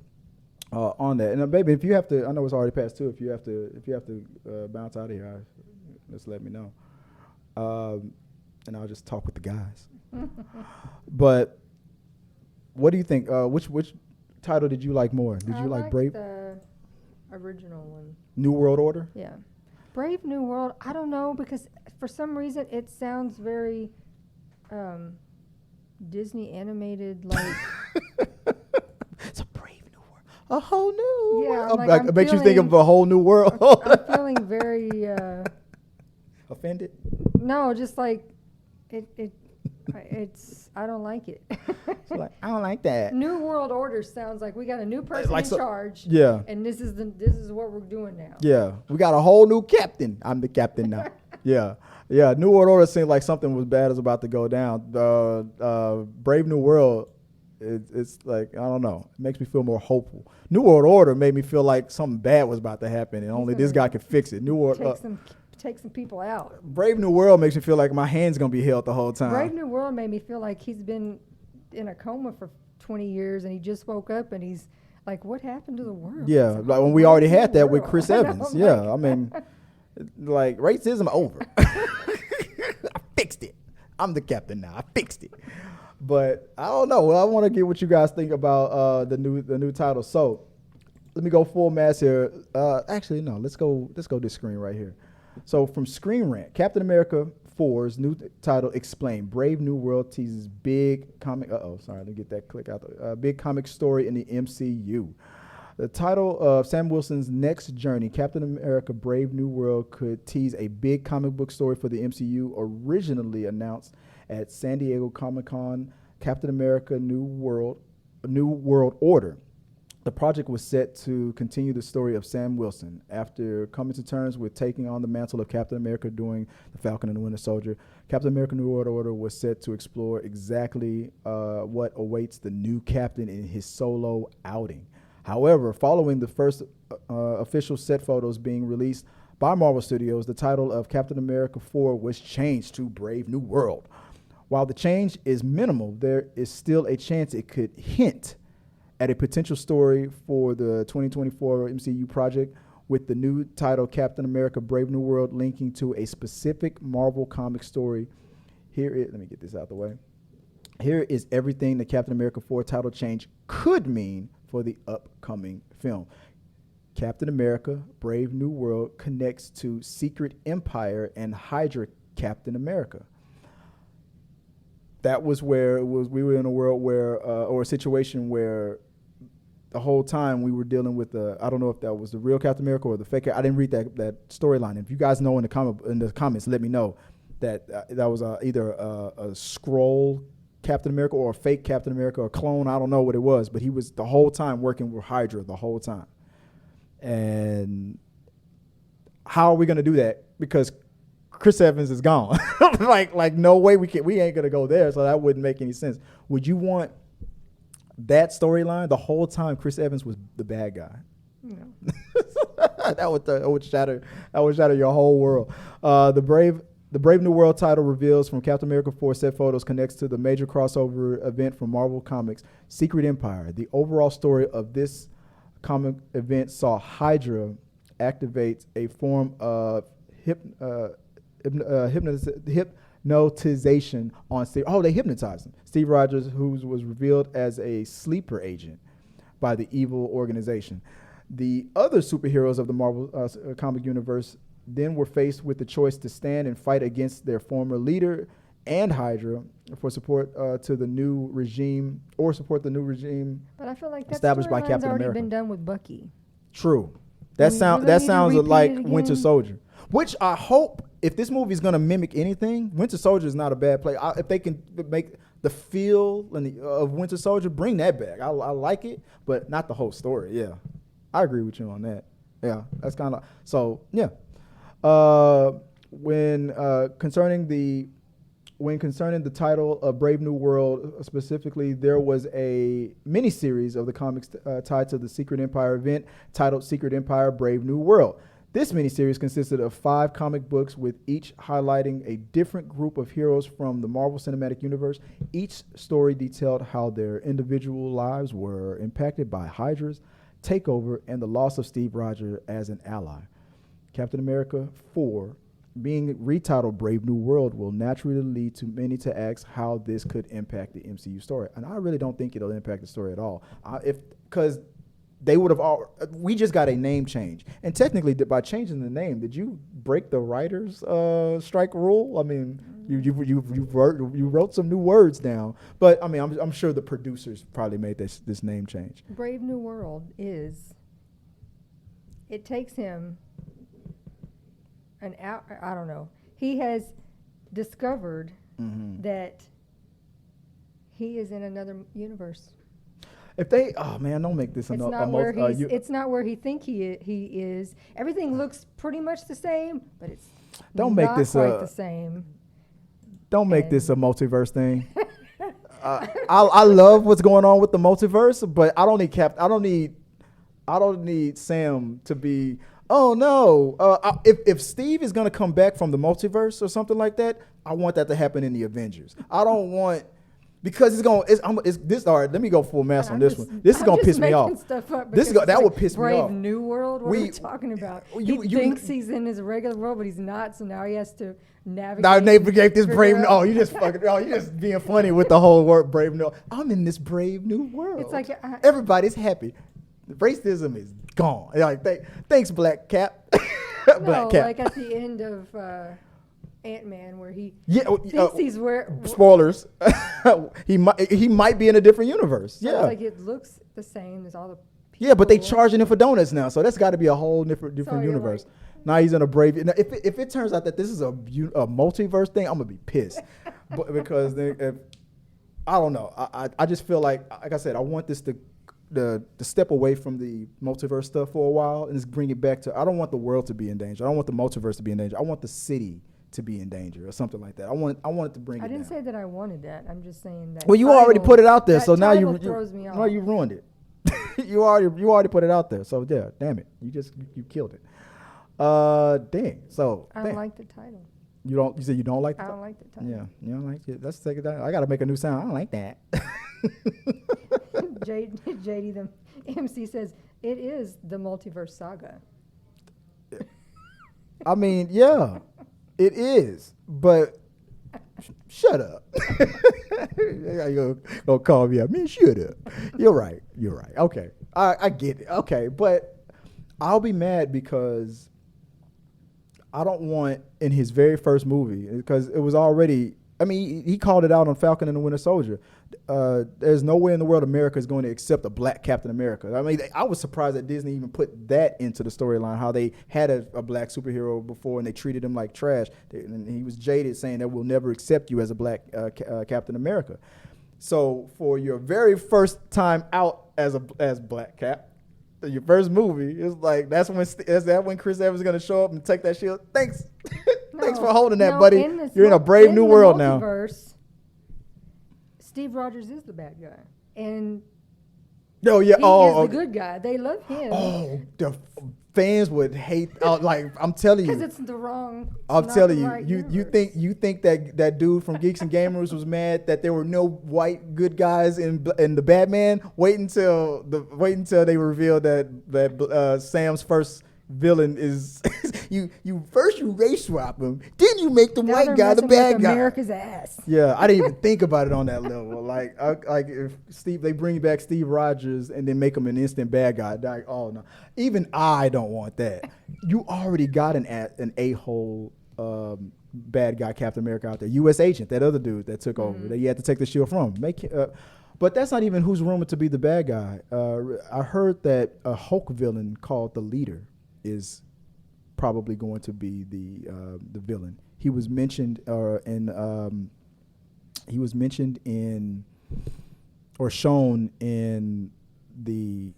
on that. And baby, if you have to, I know it's already past 2. If you have to bounce out of here, just let me know. And I'll just talk with the guys. But what do you think? Which title did you like more? Did you like Brave? The original one. New World Order? Yeah. Brave New World, I don't know, because for some reason it sounds very Disney animated, like. It's a brave new world. A whole new world. Like, I bet you think of a whole new world. I'm feeling very. Offended? No, just like it's. I don't like it. So like, I don't like that. New World Order sounds like we got a new person in charge. Yeah. And this is what we're doing now. Yeah, we got a whole new captain. I'm the captain now. Yeah. New World Order seemed like something was bad is about to go down. Brave New World, it's like, I don't know. It makes me feel more hopeful. New World Order made me feel like something bad was about to happen, and only this guy could fix it. New World take some people out. Brave New World makes me feel like my hand's gonna be held the whole time. Brave New World made me feel like he's been in a coma for 20 years, and he just woke up, and he's like, "What happened to the world?" Yeah, like when we already had that with Chris Evans. Yeah, I mean. Like, racism over. I fixed it. I'm the captain now. I fixed it. But I don't know. Well, I want to get what you guys think about the new title. So let me go full mass here. Actually, no. Let's go this screen right here. So from Screen Rant, Captain America 4's new title explained. Brave New World teases big comic. Sorry. Let me get that click out. Big comic story in the MCU. The title of Sam Wilson's next journey, Captain America Brave New World, could tease a big comic book story for the MCU. Originally announced at San Diego Comic-Con, Captain America New World Order. The project was set to continue the story of Sam Wilson. After coming to terms with taking on the mantle of Captain America during The Falcon and the Winter Soldier, Captain America New World Order was set to explore exactly what awaits the new captain in his solo outing. However, following the first official set photos being released by Marvel Studios, the title of Captain America 4 was changed to Brave New World. While the change is minimal, there is still a chance it could hint at a potential story for the 2024 MCU project, with the new title Captain America Brave New World linking to a specific Marvel comic story. Let me get this out the way. Here is everything the Captain America 4 title change could mean for the upcoming film. Captain America Brave New World connects to Secret Empire and Hydra Captain America. That was where it was. We were in a world where, or a situation where, the whole time we were dealing with I don't know if that was the real Captain America or the fake. I didn't read that storyline. If you guys know in the comments, let me know that that was either a Skrull Captain America or a fake Captain America or a clone. I don't know what it was, but he was the whole time working with Hydra the whole time. And how are we going to do that? Because Chris Evans is gone. like no way we ain't going to go there. So that wouldn't make any sense. Would you want that storyline the whole time Chris Evans was the bad guy? No. that would shatter your whole world. The Brave New World title reveals from Captain America 4 set photos connects to the major crossover event from Marvel Comics, Secret Empire. The overall story of this comic event saw Hydra activate a form of hypnotization on Steve. Oh, they hypnotized him. Steve Rogers, who was revealed as a sleeper agent by the evil organization. The other superheroes of the Marvel comic universe then were faced with the choice to stand and fight against their former leader and Hydra for support to the new regime, or support the new regime. But I feel like that established by Captain already America. Been done with Bucky. True. That sounds repeat like it again? Winter Soldier, which I hope, if this movie is going to mimic anything, Winter Soldier is not a bad play. If they can make the feel of Winter Soldier, bring that back. I like it, but not the whole story. Yeah, I agree with you on that. Yeah, that's kind of so. Yeah, when concerning the title of Brave New World specifically, there was a mini-series of the comics tied to the Secret Empire event titled Secret Empire Brave New World. This miniseries consisted of 5 comic books, with each highlighting a different group of heroes from the Marvel Cinematic Universe. Each story detailed how their individual lives were impacted by Hydra's takeover and the loss of Steve Rogers as an ally. Captain America 4, being retitled Brave New World, will naturally lead to many to ask how this could impact the MCU story. And I really don't think it'll impact the story at all. Because they would have we just got a name change. And technically, by changing the name, did you break the writer's strike rule? I mean, you wrote some new words down. But I mean, I'm sure the producers probably made this name change. Brave New World it takes him I don't know. He has discovered that he is in another universe. If they, don't make this it's not where he think he is. Everything looks pretty much the same, but it's not quite the same. Don't make this a multiverse thing. I love what's going on with the multiverse, but I don't need Sam to be. Oh no! If Steve is gonna come back from the multiverse or something like that, I want that to happen in the Avengers. I don't want. Because this. All right, let me go full mass on this one. This is gonna piss me off. That would piss me off. Brave New World. What are we talking about? He thinks he's in his regular world, but he's not. So now he has to navigate this brave. Oh, you just being funny with the whole word Brave New. I'm in this Brave New World. It's like everybody's happy. Racism is gone. Like thanks, Black Cap. Black Cap. Like at the end of. Ant-Man, where he thinks he's where. Spoilers. he might be in a different universe. So yeah, like it looks the same as all the Yeah, but they Cool. charging him for donuts now, so that's got to be a whole different you're universe. like- Now he's in a brave. Now, if it turns out that this is a multiverse thing, I'm gonna be pissed, because I don't know. I just feel like I said, I want this to step away from the multiverse stuff for a while and just bring it back to. I don't want the world to be in danger. I don't want the multiverse to be in danger. I want the city to be in danger or something like that. I want it to bring it I didn't down. say that I wanted that. I'm just saying that. Well, you already put it out there, that so now title throws me you off. you ruined it. you already put it out there, so yeah, damn it, you killed it. Dang. So I don't like the title. you said you don't like the I don't like the title. Yeah, you don't like it. Let's take it down. I gotta make a new sound. I don't like that. JD the MC says it is the multiverse saga. I mean, yeah, it is, but shut up. You gonna call me up? Man, shut up. You're right. Okay, I get it. Okay, but I'll be mad because I don't want in his very first movie, because it was already. I mean, he called it out on Falcon and the Winter Soldier. There's no way in the world America is going to accept a black Captain America. I mean, I was surprised that Disney even put that into the storyline, how they had a black superhero before and they treated him like trash. And he was jaded, saying that we'll never accept you as a black Captain America. So for your very first time out as Black Cap, your first movie, it's like that's when Chris Evans is going to show up and take that shield. Thanks. Thanks for holding that, buddy. You're in a brave new world now. Steve Rogers is the bad guy, and Oh yeah, he is the good guy. They love him. Oh, the fans would hate. Like I'm telling you, because it's the wrong. I'm not telling the you, right you universe. think that dude from Geeks and Gamers was mad that there were no white good guys in the Batman? Wait until they reveal that Sam's first villain is you race swap him, then you make the Now white they're guy the messing bad with guy. America's ass. Yeah, I didn't even think about it on that level. Like if they bring back Steve Rogers and then make him an instant bad guy. Like, oh no, even I don't want that. You already got an a-hole bad guy Captain America out there. U.S. Agent, that other dude that took over, that you had to take the shield from. But that's not even who's rumored to be the bad guy. I heard that a Hulk villain called the Leader is probably going to be the villain. He was mentioned or shown in the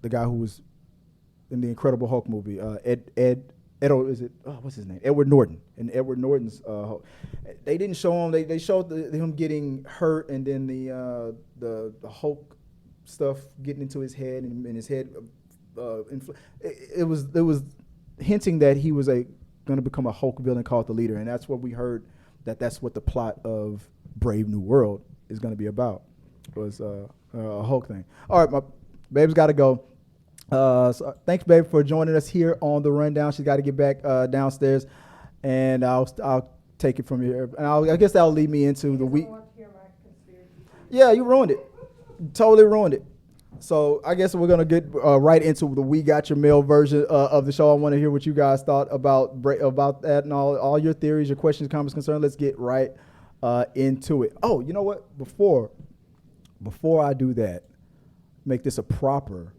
guy who was in the Incredible Hulk movie. What's his name? Edward Norton. And Edward Norton's Hulk. They didn't show him. They showed him getting hurt, and then the Hulk stuff getting into his head, and his head. It was hinting that he was going to become a Hulk villain called the Leader, and that's what we heard. That's what the plot of Brave New World is going to be about. Was a Hulk thing. All right, my babe's got to go. So thanks, babe, for joining us here on the rundown. She's got to get back downstairs, and I'll take it from here. And I guess that'll lead me into the week. Yeah, you ruined it. You totally ruined it. So I guess we're gonna get right into the We Got Your Mail version of the show. I want to hear what you guys thought about that and all your theories, your questions, comments, concerns. Let's get right into it. Oh, you know what? Before I do that, make this a proper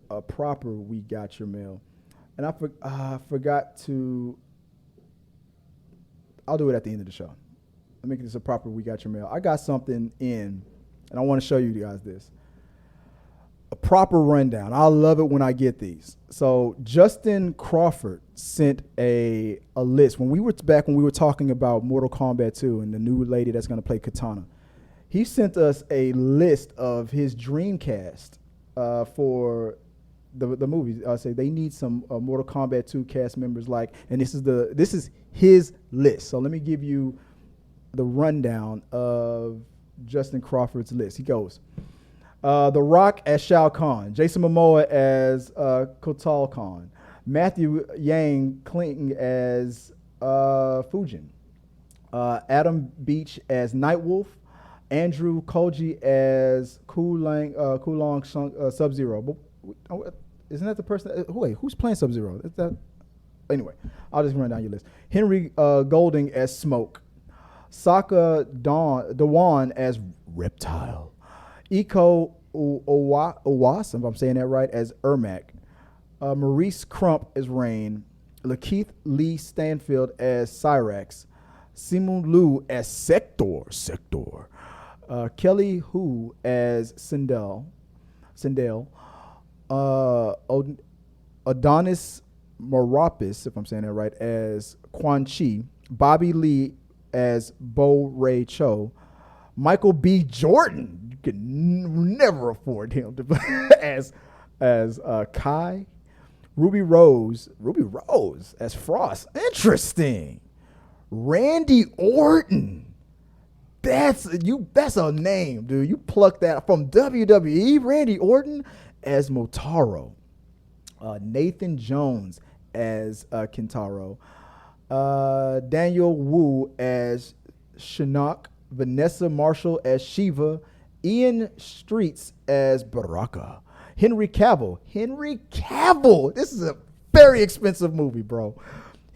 We Got Your Mail. And I forgot to. I'll do it at the end of the show. I'll make this a proper We Got Your Mail. I got something in, and I want to show you guys this. A proper rundown. I love it when I get these. So Justin Crawford sent a list when we were talking about Mortal Kombat 2 and the new lady that's going to play Katana. He sent us a list of his Dreamcast for the movies. I say they need some Mortal Kombat 2 cast members and this is his list. So let me give you the rundown of Justin Crawford's list. He goes. The Rock as Shao Kahn, Jason Momoa as Kotal Khan, Matthew Yang Kling as Fujin, Adam Beach as Nightwolf, Andrew Koji as Kulong Sub-Zero. Isn't that the person? Who's playing Sub-Zero? Is that? Anyway, I'll just run down your list. Henry Golding as Smoke, Sokka Dewan as Reptile, Iko Owas, if I'm saying that right, as Ermac. Maurice Crump as Rain. Lakeith Lee Stanfield as Cyrax. Simu Liu as Sector. Kelly Hu as Sindel. Adonis Morapis, if I'm saying that right, as Quan Chi. Bobby Lee as Bo Ray Cho. Michael B. Jordan, you can never afford him to as Kai. Ruby Rose as Frost. Interesting. Randy Orton. That's a name, dude. You plucked that from WWE. Randy Orton as Motaro. Nathan Jones as Kintaro. Daniel Wu as Shinnok. Vanessa Marshall as Shiva. Ian Streets as Baraka. Henry Cavill. This is a very expensive movie, bro.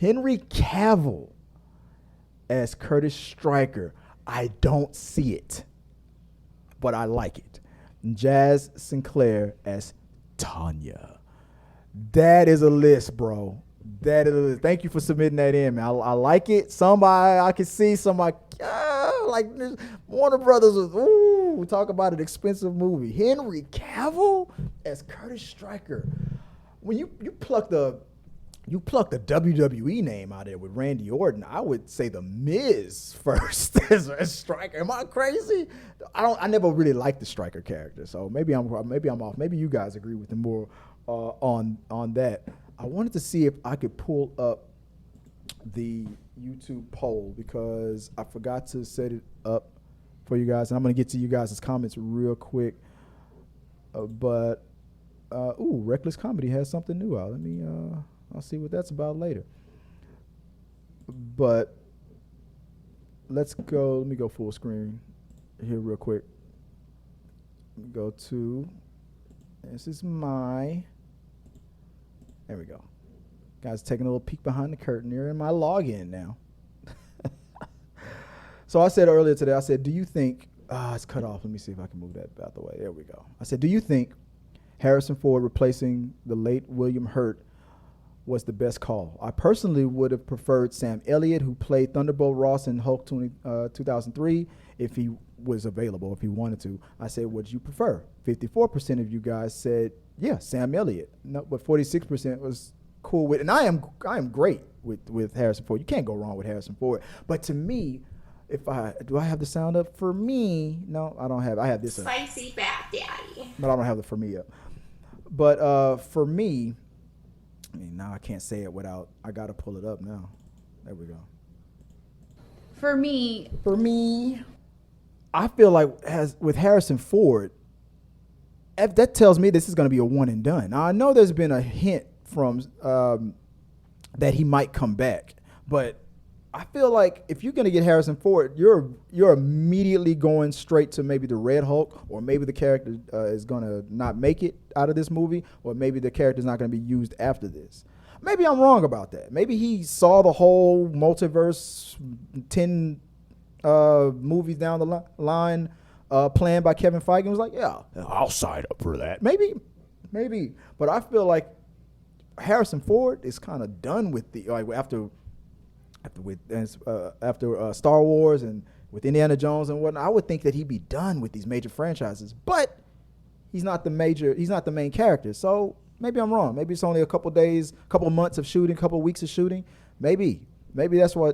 Henry Cavill as Curtis Stryker. I don't see it, but I like it. Jazz Sinclair as Tanya. That is a list, bro. That is a list. Thank you for submitting that in, man. I like it. Somebody, I can see somebody, like this. Warner Brothers was, ooh, talk about an expensive movie. Henry Cavill as Curtis Stryker. When you pluck the WWE name out there with Randy Orton, I would say the Miz first as Stryker. Am I crazy? I never really liked the Stryker character, so maybe I'm off. Maybe you guys agree with him more on that. I wanted to see if I could pull up the YouTube poll because I forgot to set it up for you guys, and I'm gonna get to you guys' comments real quick. Reckless Comedy has something new out. I'll see what that's about later. But let me go full screen here real quick. Go to, there we go. Guys, taking a little peek behind the curtain here in my login now. So I said earlier today, do you think, it's cut off. Let me see if I can move that out the way. There we go. I said, do you think Harrison Ford replacing the late William Hurt was the best call? I personally would have preferred Sam Elliott, who played Thunderbolt Ross in Hulk 2003, if he was available, if he wanted to. I said, what do you prefer? 54% of you guys said, yeah, Sam Elliott. No, but 46% was cool with, and I am great with Harrison Ford. You can't go wrong with Harrison Ford. But to me, do I have the sound up? For me, no, I don't have. I have this up. Spicy Fat Daddy. But I don't have the for me up. But for me, now I can't say it without, I got to pull it up now. There we go. For me, I feel like with Harrison Ford, that tells me this is going to be a one and done. Now, I know there's been a hint from that he might come back, but I feel like if you're going to get Harrison Ford, you're immediately going straight to maybe the Red Hulk, or maybe the character is going to not make it out of this movie, or maybe the character's not going to be used after this. Maybe I'm wrong about that. Maybe he saw the whole multiverse 10 movies down the line planned by Kevin Feige and was like, yeah, I'll sign up for that. Maybe. But I feel like Harrison Ford is kind of done with after Star Wars and with Indiana Jones and whatnot. I would think that he'd be done with these major franchises, but he's not the main character. So maybe I'm wrong. Maybe it's only a couple days, couple months of shooting, couple weeks of shooting. Maybe that's why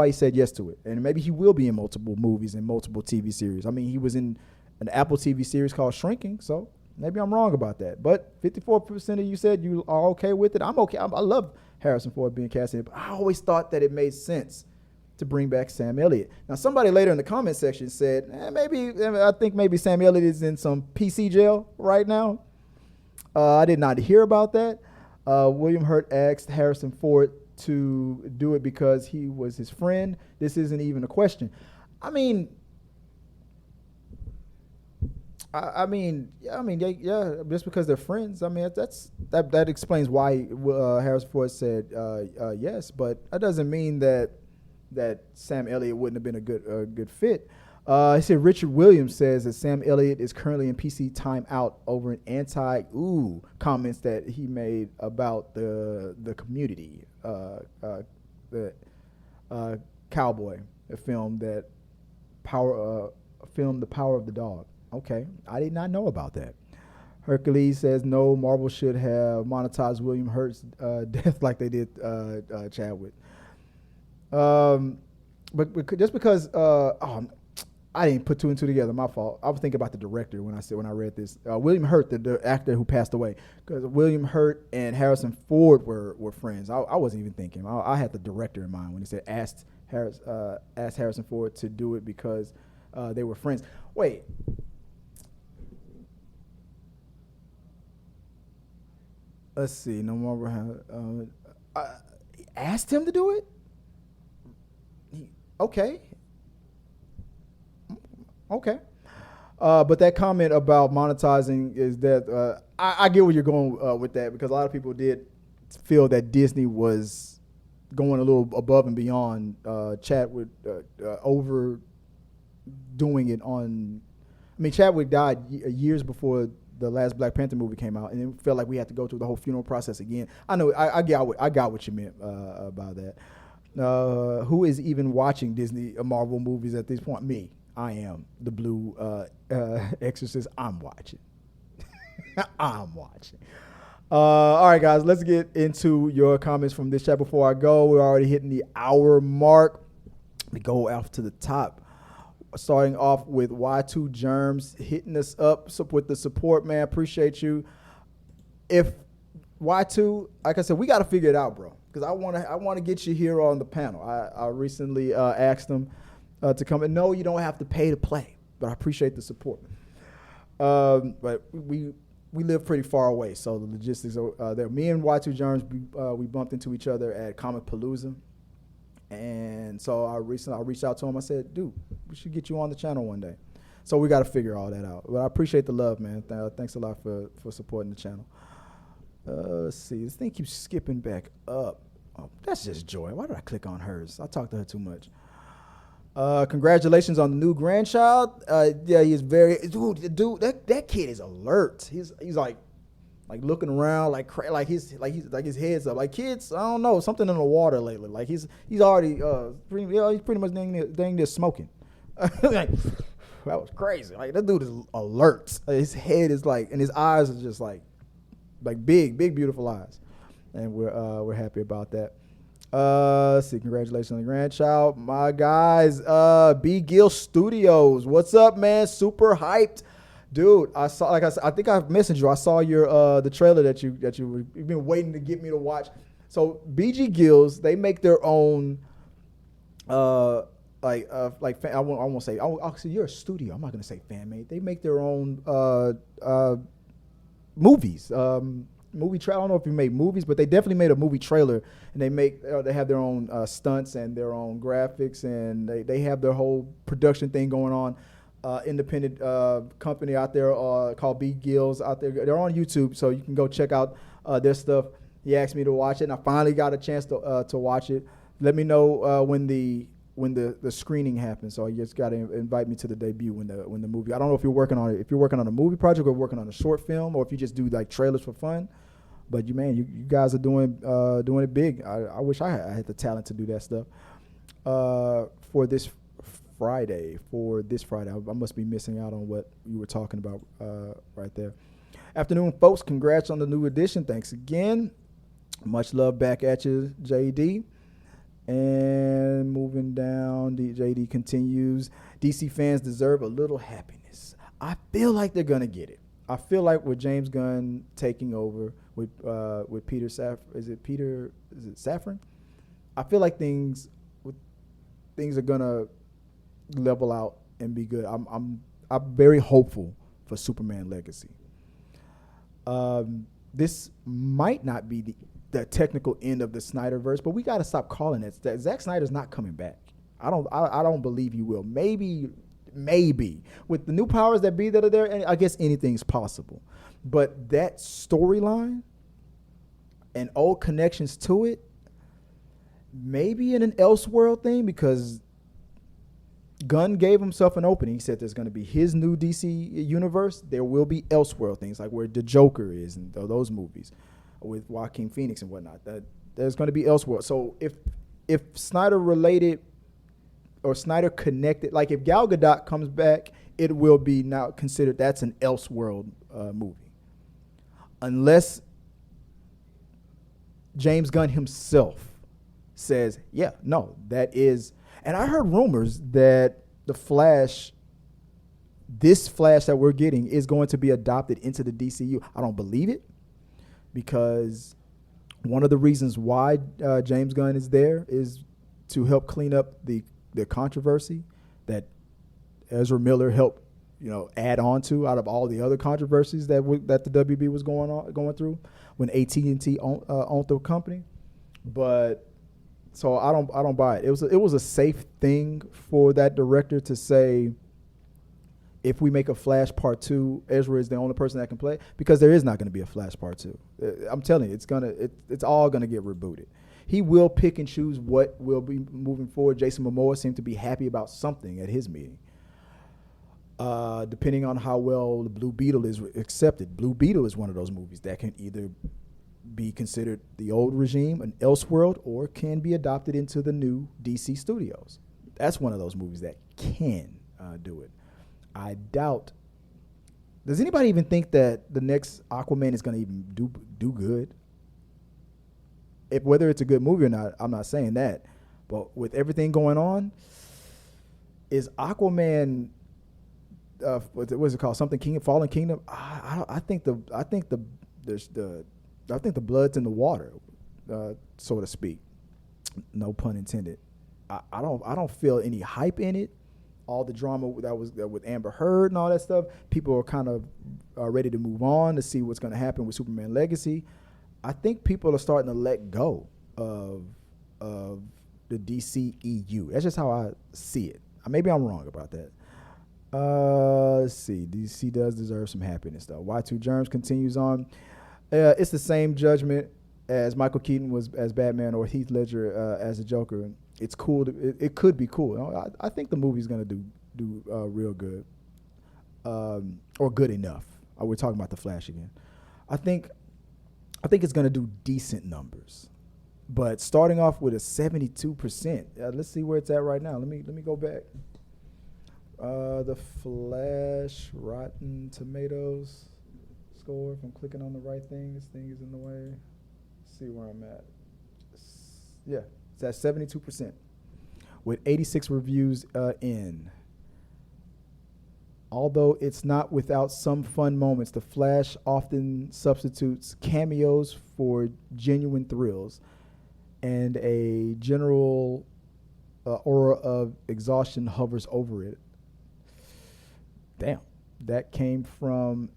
he said yes to it. And maybe he will be in multiple movies and multiple TV series. I mean, he was in an Apple TV series called Shrinking, so maybe I'm wrong about that. But 54% of you said you are okay with it. I'm okay. I love Harrison Ford being cast in it, but I always thought that it made sense to bring back Sam Elliott. Now, somebody later in the comment section said, I think maybe Sam Elliott is in some PC jail right now. I did not hear about that. William Hurt asked Harrison Ford to do it because he was his friend. This isn't even a question. Just because they're friends. I mean, that explains why Harrison Ford said yes, but that doesn't mean that Sam Elliott wouldn't have been a good fit. He said Richard Williams says that Sam Elliott is currently in PC timeout over an comments that he made about the Community, the cowboy, a film that filmed The Power of the Dog. Okay, I did not know about that. Hercules says no, Marvel should have monetized William Hurt's death like they did Chadwick. But just because I didn't put two and two together, my fault. I was thinking about the director when I read this. William Hurt, the actor who passed away, because William Hurt and Harrison Ford were friends. I wasn't even thinking. I had the director in mind when he said asked Harrison Ford to do it because they were friends. Wait. Let's see. No more. Asked him to do it. Okay. But that comment about monetizing is that I get where you're going with that, because a lot of people did feel that Disney was going a little above and beyond Chadwick, overdoing it on. I mean, Chadwick died years before the last Black Panther movie came out, and it felt like we had to go through the whole funeral process again. I know, I got what you meant about that. Who is even watching Disney Marvel movies at this point? Me. I am. The Blue Exorcist. I'm watching. I'm watching. All right, guys, let's get into your comments from this chat. Before I go, we're already hitting the hour mark. We go off to the top. Starting off with Y2 Germs hitting us up with the support, man. Appreciate you. If Y2, like I said, we got to figure it out, bro, because I want to get you here on the panel. I recently asked them to come. And no, you don't have to pay to play, but I appreciate the support. But we live pretty far away, so the logistics are there. Me and Y2 Germs, we bumped into each other at Comic Palooza. And so I reached out to him. I said, dude, we should get you on the channel one day. So we got to figure all that out. But I appreciate the love, man. Thanks a lot for supporting the channel. Let's see. This thing keeps skipping back up. Oh, that's just Joy. Why did I click on hers? I talked to her too much. Congratulations on the new grandchild. Yeah, he's very dude. That kid is alert. He's like looking around like his head's up. Like kids, I don't know, something in the water lately. Like he's already he's pretty much dang near smoking. Like, that was crazy. Like that dude is alert. His head is like, and his eyes are just like big beautiful eyes, and we're happy about that. Let's see, congratulations on the grandchild, my guys. B Gill Studios, what's up, man? Super hyped. Dude, I saw, like I said, I think I messaged you. I saw your the trailer that you've been waiting to get me to watch. So BG Gills, they make their own I won't say. I'll say you're a studio. I'm not gonna say fan made. They make their own movies. Movie trailer. I don't know if you made movies, but they definitely made a movie trailer, and they have their own stunts and their own graphics, and they have their whole production thing going on. Independent company out there called B Gills out there. They're on YouTube, so you can go check out their stuff. He asked me to watch it, and I finally got a chance to watch it. Let me know when the screening happens. So you just got to invite me to the debut when the movie. I don't know if you're working on it. If you're working on a movie project or working on a short film, or if you just do like trailers for fun. But you guys are doing it big. I wish I had the talent to do that stuff. For this Friday, I must be missing out on what you were talking about right there. Afternoon, folks. Congrats on the new edition. Thanks again. Much love back at you, JD. And moving down, JD continues. DC fans deserve a little happiness. I feel like they're gonna get it. I feel like with James Gunn taking over with Peter Safran? I feel like things are gonna level out and be good. I'm very hopeful for Superman Legacy. This might not be the technical end of the Snyderverse, but we got to stop calling it. Zack Snyder's not coming back. I don't believe he will. Maybe with the new powers that are there, and I guess anything's possible. But that storyline and old connections to it, maybe in an Elseworld thing, because Gunn gave himself an opening. He said there's going to be his new DC universe. There will be Elseworld things like where the Joker is and those movies with Joaquin Phoenix and whatnot. That there's going to be Elseworld. So if Snyder related or Snyder connected, like if Gal Gadot comes back, it will be now considered that's an Elseworld movie, unless James Gunn himself says, yeah, no, that is. And I heard rumors that this Flash that we're getting is going to be adopted into the DCU. I don't believe it, because one of the reasons why James Gunn is there is to help clean up the controversy that Ezra Miller helped, add on to out of all the other controversies that the WB was going through when AT&T owned the company. But so I don't buy it. It was a safe thing for that director to say, if we make a Flash Part 2, Ezra is the only person that can play, because there is not going to be a Flash Part 2. I'm telling you, it's all going to get rebooted. He will pick and choose what will be moving forward. Jason Momoa seemed to be happy about something at his meeting. Depending on how well the Blue Beetle is accepted. Blue Beetle is one of those movies that can either be considered the old regime, an Elseworld, or can be adopted into the new DC studios. That's one of those movies that can do it. I doubt. Does anybody even think that the next Aquaman is going to even do good? Whether it's a good movie or not, I'm not saying that. But with everything going on, is Aquaman what's it called? Something Fallen Kingdom? I think the blood's in the water, so to speak. No pun intended. I don't feel any hype in it. All the drama that was with Amber Heard and all that stuff, people are kind of ready to move on to see what's going to happen with Superman Legacy. I think people are starting to let go of the DCEU. That's just how I see it. Maybe I'm wrong about that. Let's see. DC does deserve some happiness, though. Y2 Germs continues on. It's the same judgment as Michael Keaton was as Batman or Heath Ledger as the Joker. It's cool. It could be cool. I think the movie's going to do real good, or good enough. We're talking about the Flash again. I think it's going to do decent numbers, but starting off with a 72%. Let's see where it's at right now. Let me go back. The Flash Rotten Tomatoes score. If I'm clicking on the right thing, this thing is in the way. Let's see where I'm at. Yeah, it's at 72% with 86 reviews in. Although it's not without some fun moments, The Flash often substitutes cameos for genuine thrills, and a general aura of exhaustion hovers over it. Damn. That came from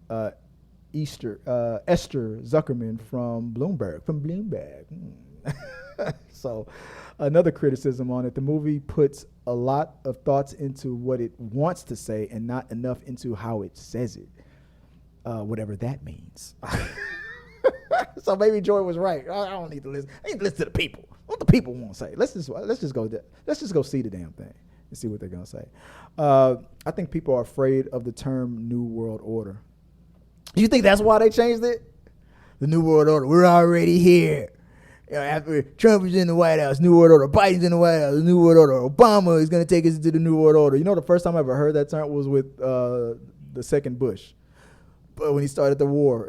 Esther Zuckerman from Bloomberg. So another criticism on it, the movie puts a lot of thoughts into what it wants to say and not enough into how it says it, whatever that means. So maybe Joy was right. I don't need to listen. I need to listen to the people. What the people want to say. Let's just go see the damn thing and see what they're gonna say. I think people are afraid of the term New World Order. You think that's why they changed it? The New World Order. We're already here. After Trump is in the White House, New World Order. Biden's in the White House, New World Order. Obama is going to take us to the New World Order. The first time I ever heard that term was with the second Bush. But when he started the war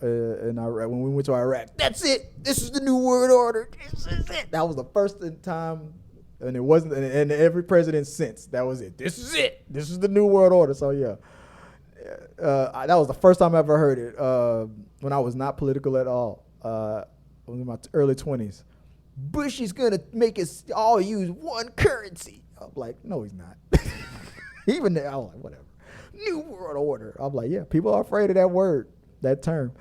in Iraq, when we went to Iraq, that's it. This is the New World Order. This is it. That was the first time, and it wasn't. And every president since, that was it. This is it. This is the New World Order. So yeah, that was the first time I ever heard it. When I was not political at all. I was in my early 20s. Bush is going to make us all use one currency. I'm like, no, he's not. Even there, I'm like, whatever. New World Order. I'm like, yeah, people are afraid of that word, that term.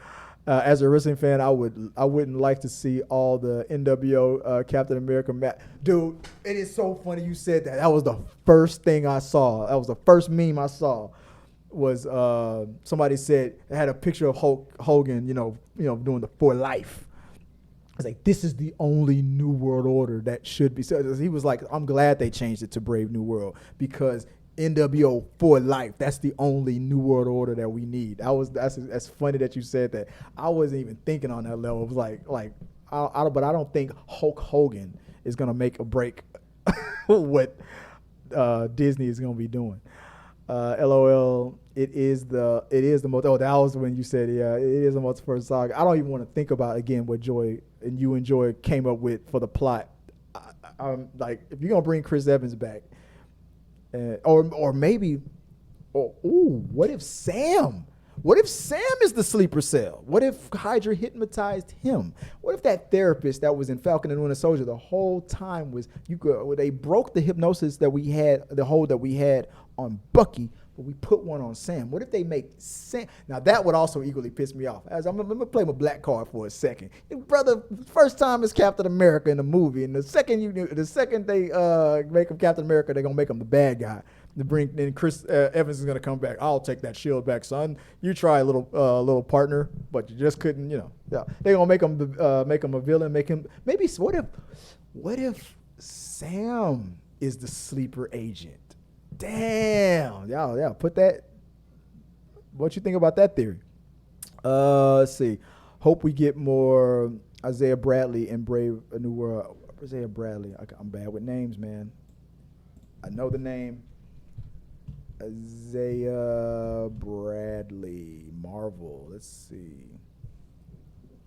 As a wrestling fan, I wouldn't like to see all the NWO Captain America match. Dude, it is so funny you said that. That was the first thing I saw. That was the first meme I saw. Was somebody said it had a picture of Hulk Hogan, doing the For Life. was like, this is the only New World Order that should be. So he was like, I'm glad they changed it to Brave New World because NWO for life. That's the only New World Order that we need. That's funny that you said that. I wasn't even thinking on that level. It was but I don't think Hulk Hogan is gonna make or break what Disney is gonna be doing. LOL. It is the most. Oh, that was when you said, yeah, it is the multiverse saga. I don't even want to think about again what Joy and you and Joy came up with for the plot. I'm like, if you're gonna bring Chris Evans back, or maybe, what if Sam? What if Sam is the sleeper cell? What if Hydra hypnotized him? What if that therapist that was in Falcon and Winter Soldier the whole time they broke the hypnosis that we had, the hold that we had on Bucky, but we put one on Sam? What if they make Sam? Now that would also equally piss me off. As I'm gonna play my black card for a second. Brother, first time is Captain America in the movie, and the second they make him Captain America, they're gonna make him the bad guy. Then Chris Evans is gonna come back. I'll take that shield back, son. You try a little partner, but you just couldn't. Yeah, they're gonna make him a villain. Make him maybe. What if Sam is the sleeper agent? Damn, yeah. Put that. What you think about that theory? Let's see. Hope we get more Isaiah Bradley in Brave New World. Isaiah Bradley. I'm bad with names, man. I know the name. Isaiah Bradley, Marvel. Let's see.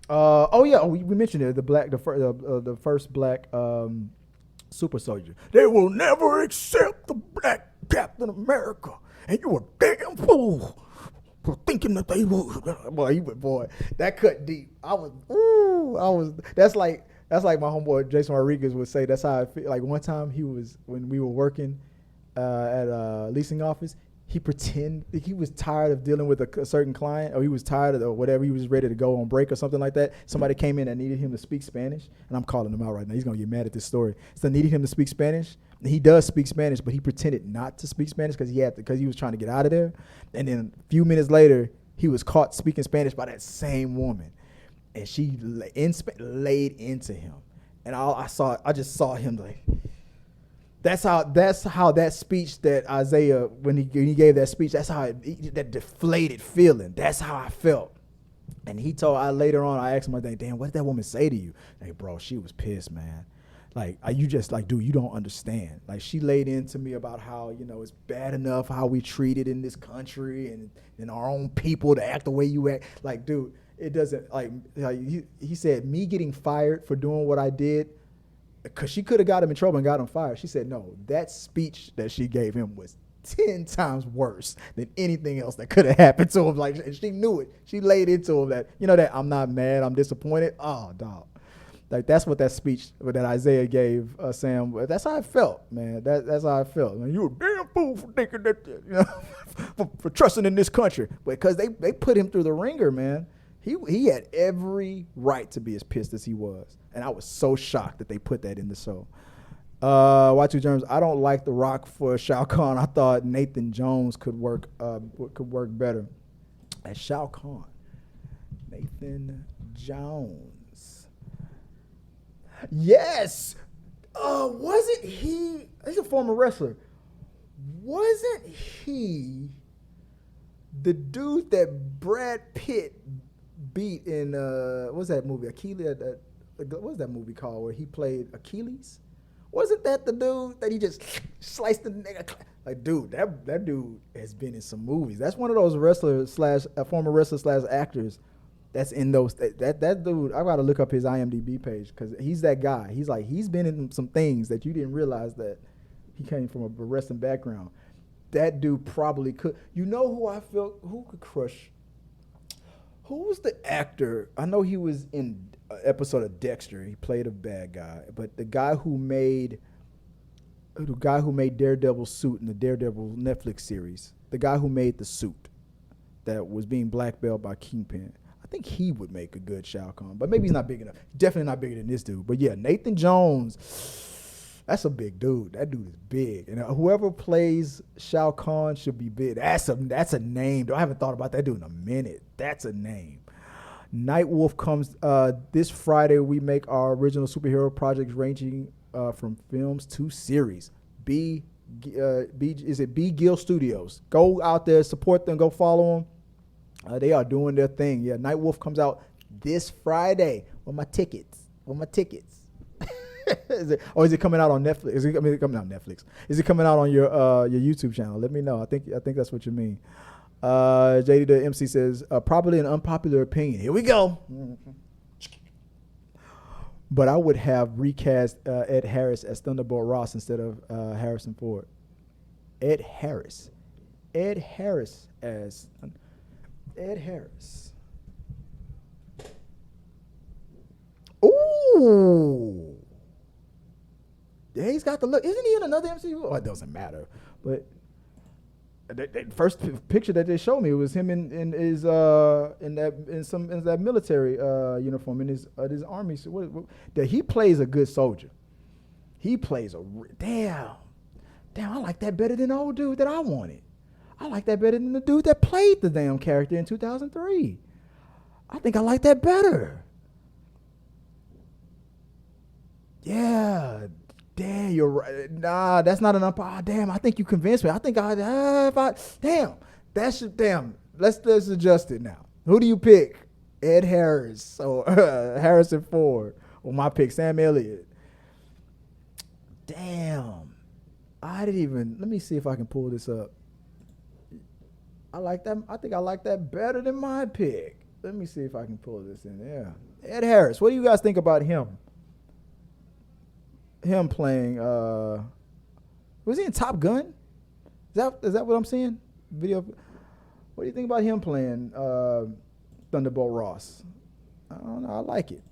We mentioned it. The first black super soldier. They will never accept the black Captain America, and you a damn fool for thinking that they would. Boy, that cut deep. That's like my homeboy Jason Rodriguez would say. That's how I feel. Like one time when we were working at a leasing office, he pretended he was tired of dealing with a certain client, or he was tired of or whatever. He was ready to go on break or something like that. Somebody came in and needed him to speak Spanish, and I'm calling him out right now. He's gonna get mad at this story. So needed him to speak Spanish. And he does speak Spanish, but he pretended not to speak Spanish because he was trying to get out of there. And then a few minutes later, he was caught speaking Spanish by that same woman, and she laid into him. And I just saw him like. That's how that speech that Isaiah, when he gave that speech, that's how that deflated feeling. That's how I felt. And later on, I asked him, I think, damn, what did that woman say to you? Like, bro, she was pissed, man. Like, you just like, dude, you don't understand. Like, she laid into me about how, it's bad enough how we treated in this country and our own people to act the way you act. Like, dude, it doesn't, he said, me getting fired for doing what I did, because she could have got him in trouble and got him fired. She said, no, that speech that she gave him was 10 times worse than anything else that could have happened to him. Like, and she knew it. She laid into him that, that I'm not mad, I'm disappointed. Oh, dog. Like, that's what that speech that Isaiah gave Sam, that's how I felt, man. That's how I felt. Man, you a damn fool for thinking that, for trusting in this country. Because they put him through the ringer, man. He had every right to be as pissed as he was. And I was so shocked that they put that in the show. Y2 Germs, I don't like The Rock for Shao Kahn. I thought Nathan Jones could work better as Shao Kahn. Nathan Jones. Yes. Wasn't he? He's a former wrestler. Wasn't he the dude that Brad Pitt beat in what's that movie? Achilles. What's that movie called where he played Achilles? Wasn't that the dude that he just sliced the nigga? Like, dude, that dude has been in some movies. That's one of those wrestlers / former wrestler / actors that's in those. That dude, I gotta look up his IMDb page because he's that guy. He's been in some things that you didn't realize that he came from a wrestling background. That dude probably could. You know who I felt who could crush? Who was the actor? I know he was in an episode of Dexter. He played a bad guy, but the guy who made Daredevil's suit in the Daredevil Netflix series, the guy who made the suit that was being blackballed by Kingpin, I think he would make a good Shao Kahn, but maybe he's not big enough. Definitely not bigger than this dude. But yeah, Nathan Jones, that's a big dude. That dude is big, and whoever plays Shao Kahn should be big. That's a name. I haven't thought about that dude in a minute. That's a name. Nightwolf comes this Friday. We make our original superhero projects ranging from films to series. B Gill Studios. Go out there, support them, go follow them. They are doing their thing. Yeah, Nightwolf comes out this Friday. Where my tickets? Is it coming out on Netflix? Is it coming out on Netflix? Is it coming out on your YouTube channel? Let me know. I think that's what you mean. JD the MC says probably an unpopular opinion. Here we go. But I would have recast Ed Harris as Thunderbolt Ross instead of Harrison Ford. Ed Harris as Ed Harris. Ooh. Yeah, he's got the look. Isn't he in another MCU? Oh, it doesn't matter. But the first picture that they showed me was him in that military uniform in his army. So that he plays a good soldier. He plays damn. I like that better than the old dude that I wanted. I like that better than the dude that played the damn character in 2003. I think I like that better. Yeah. Damn, you're right. Nah, that's not enough. Damn, I think you convinced me. I think damn. Let's adjust it now. Who do you pick? Ed Harris or Harrison Ford? Or my pick, Sam Elliott. Damn. Let me see if I can pull this up. I like that. I think I like that better than my pick. Let me see if I can pull this in. Yeah. Ed Harris. What do you guys think about him? Him playing was he in Top Gun? Is that what I'm seeing? Video. What do you think about him playing Thunderbolt Ross? I don't know. I like it.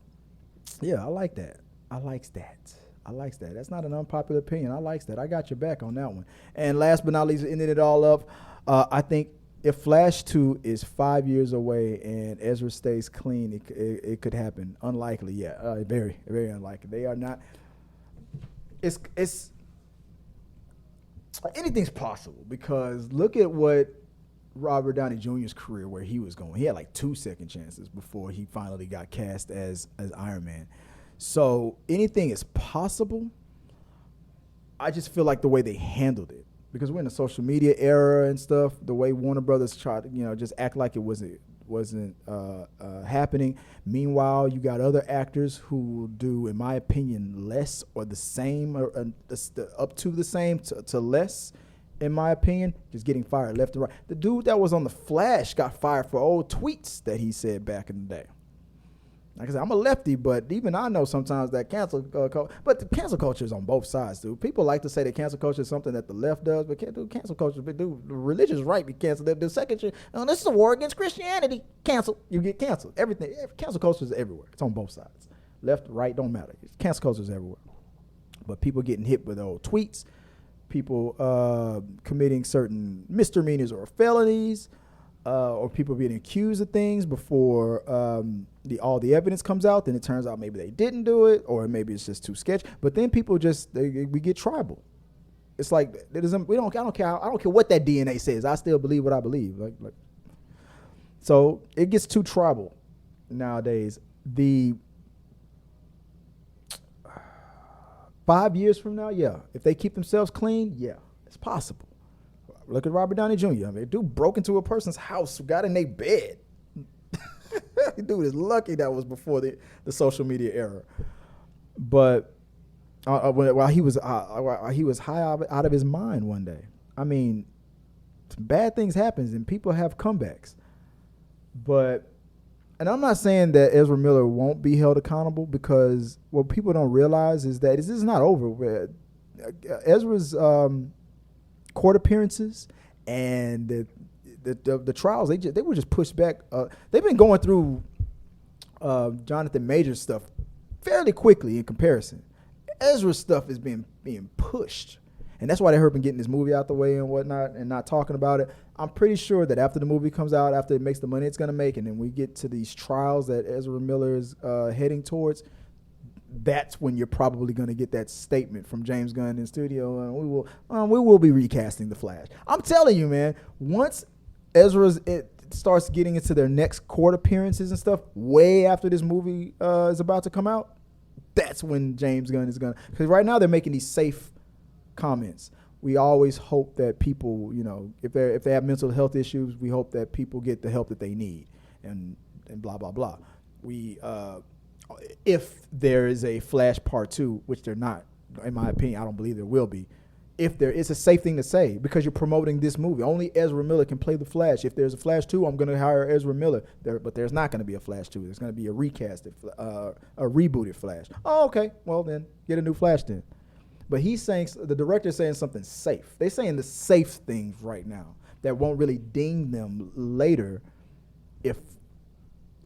Yeah, I like that. I likes that. That's not an unpopular opinion. I likes that. I got your back on that one. And last but not least, ending it all up, I think if Flash 2 is 5 years away and Ezra stays clean, it could happen. Unlikely, yeah. Very, very unlikely. They are not. It's anything's possible because look at what Robert Downey Jr.'s career where he was going. He had like 2 second chances before he finally got cast as Iron Man. So anything is possible. I just feel like the way they handled it, because we're in a social media era and stuff, the way Warner Brothers tried to, just act like it wasn't happening. Meanwhile, you got other actors who do, in my opinion, less or the same, or up to the same to less, in my opinion, just getting fired left and right. The dude that was on The Flash got fired for old tweets that he said back in the day. Like I said, I'm a lefty, but even I know sometimes that cancel culture. But the cancel culture is on both sides, dude. People like to say that cancel culture is something that the left does, but cancel culture, dude, the religious right be canceled. The second, this is a war against Christianity. Cancel, you get canceled. Everything, cancel culture is everywhere. It's on both sides. Left, right, don't matter. Cancel culture is everywhere. But people getting hit with old tweets, people committing certain misdemeanors or felonies, or people being accused of things before all the evidence comes out. Then it turns out maybe they didn't do it, or maybe it's just too sketchy. But then people we get tribal. It's like I don't care what that DNA says. I still believe what I believe. Like so it gets too tribal nowadays. The 5 years from now, yeah, if they keep themselves clean, yeah, it's possible. Look at Robert Downey Jr. I mean, dude broke into a person's house, got in their bed. Dude is lucky that was before the social media era. But while he was high out of his mind one day. I mean, bad things happen and people have comebacks. And I'm not saying that Ezra Miller won't be held accountable, because what people don't realize is that this is not over. Ezra's court appearances and the trials, they were just pushed back. They've been going through Jonathan Major's stuff fairly quickly in comparison. Ezra's stuff is being pushed, and that's why they heard him getting this movie out the way and whatnot and not talking about it. I'm pretty sure that after the movie comes out, after it makes the money it's going to make, and then we get to these trials that Ezra Miller is heading towards, that's when you're probably going to get that statement from James Gunn in studio, and we will be recasting the Flash. I'm telling you, man. Once starts getting into their next court appearances and stuff, way after this movie is about to come out, that's when James Gunn is gonna. Because right now they're making these safe comments. We always hope that people, if they have mental health issues, we hope that people get the help that they need, and blah blah blah. We if there is a Flash Part 2, which they're not, in my opinion, I don't believe there will be. If there is a safe thing to say, because you're promoting this movie. Only Ezra Miller can play the Flash. If there's a Flash 2, I'm going to hire Ezra Miller. But there's not going to be a Flash 2. There's going to be a recasted, a rebooted Flash. Oh, okay. Well, then get a new Flash then. But he's saying, the director's saying something safe. They're saying the safe things right now that won't really ding them later if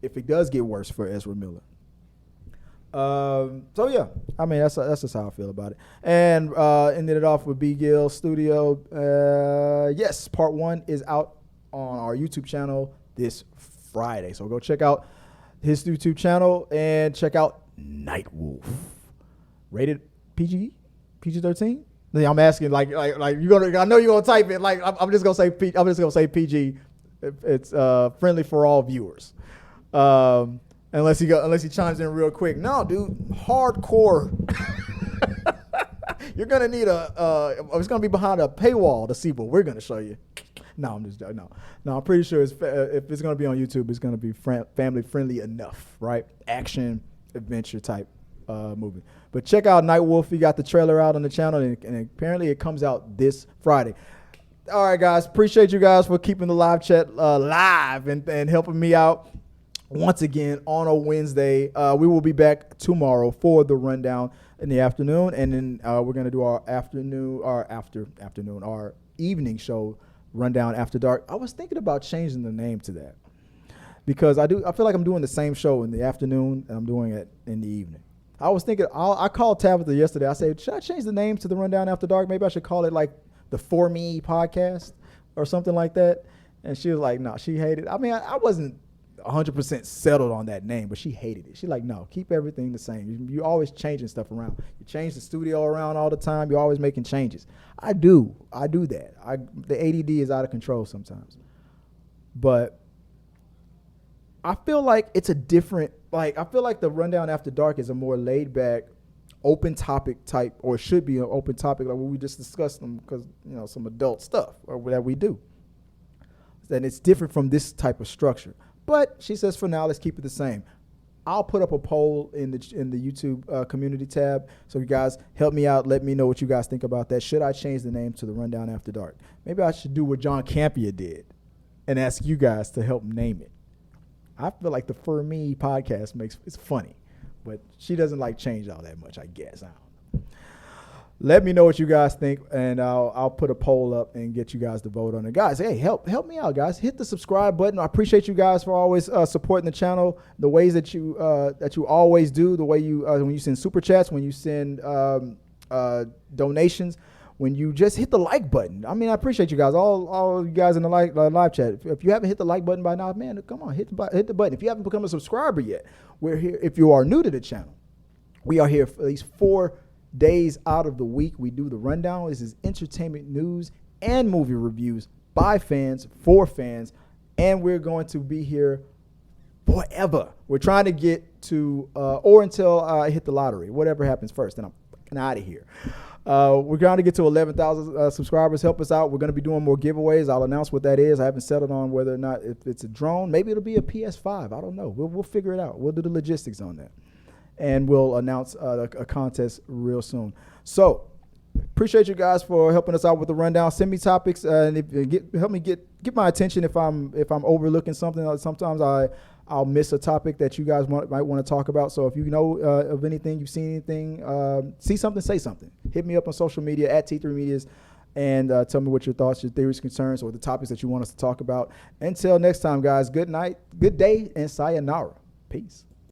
it does get worse for Ezra Miller. So yeah, I mean that's just how I feel about it. And ended it off with B. Gill Studio. Yes, part 1 is out on our YouTube channel this Friday. So go check out his YouTube channel and check out Night Wolf. Rated PG-13. I'm asking like you're gonna. I know you're gonna type it. Like I'm just gonna say I'm just gonna say PG. It's friendly for all viewers. Unless he chimes in real quick. No, dude, hardcore. You're gonna need it's gonna be behind a paywall to see what we're gonna show you. No, I'm just no. I'm pretty sure if it's gonna be on YouTube, it's gonna be family friendly enough, right? Action adventure type movie. But check out Night Wolf. We got the trailer out on the channel, and apparently it comes out this Friday. All right, guys. Appreciate you guys for keeping the live chat live and helping me out. Once again, on a Wednesday, we will be back tomorrow for the rundown in the afternoon, and then we're gonna do our evening show, Rundown After Dark. I was thinking about changing the name to that because I feel like I'm doing the same show in the afternoon and I'm doing it in the evening. I was thinking, I called Tabitha yesterday. I said, should I change the name to the Rundown After Dark? Maybe I should call it like the For Me podcast or something like that. And she was like, no, she hated it. I mean, I wasn't 100% settled on that name, but she hated it. She's like, no, keep everything the same. You always changing stuff around. You change the studio around all the time. You're always making changes. I do that. The ADD is out of control sometimes. But I feel like it's a different, I feel like the Rundown After Dark is a more laid back, open topic type, or it should be an open topic, like what we just discussed them, because, some adult stuff or that we do. Then it's different from this type of structure. But she says for now, let's keep it the same. I'll put up a poll in the YouTube community tab. So you guys help me out. Let me know what you guys think about that. Should I change the name to the Rundown After Dark? Maybe I should do what John Campea did and ask you guys to help name it. I feel like the For Me podcast it's funny, but she doesn't like change all that much, I guess. I don't know. Let me know what you guys think, and I'll put a poll up and get you guys to vote on it. Guys, hey, help me out, guys. Hit the subscribe button. I appreciate you guys for always supporting the channel. The ways that you always do. The way you when you send super chats, when you send donations, when you just hit the like button. I mean, I appreciate you guys, all you guys in the live chat. If you haven't hit the like button by now, man, come on, hit the button. If you haven't become a subscriber yet, we're here. If you are new to the channel, we are here for at least 4 days out of the week. We do the rundown. This is entertainment news and movie reviews by fans for fans, and we're going to be here forever. We're trying to get to or until I hit the lottery, whatever happens first, and I'm fucking out of here. We're going to get to 11,000 subscribers. Help us out. We're going to be doing more giveaways. I'll announce what that is. I haven't settled on whether or not if it's a drone. Maybe it'll be a PS5. I don't know. We'll figure it out. We'll do the logistics on that. And we'll announce a contest real soon. So, appreciate you guys for helping us out with the rundown. Send me topics and help me get my attention if I'm overlooking something. Sometimes I'll miss a topic that you guys might want to talk about. So if you know of anything, you've seen anything, see something, say something. Hit me up on social media at T3 Medias and tell me what your thoughts, your theories, concerns, or the topics that you want us to talk about. Until next time, guys. Good night, good day, and sayonara. Peace.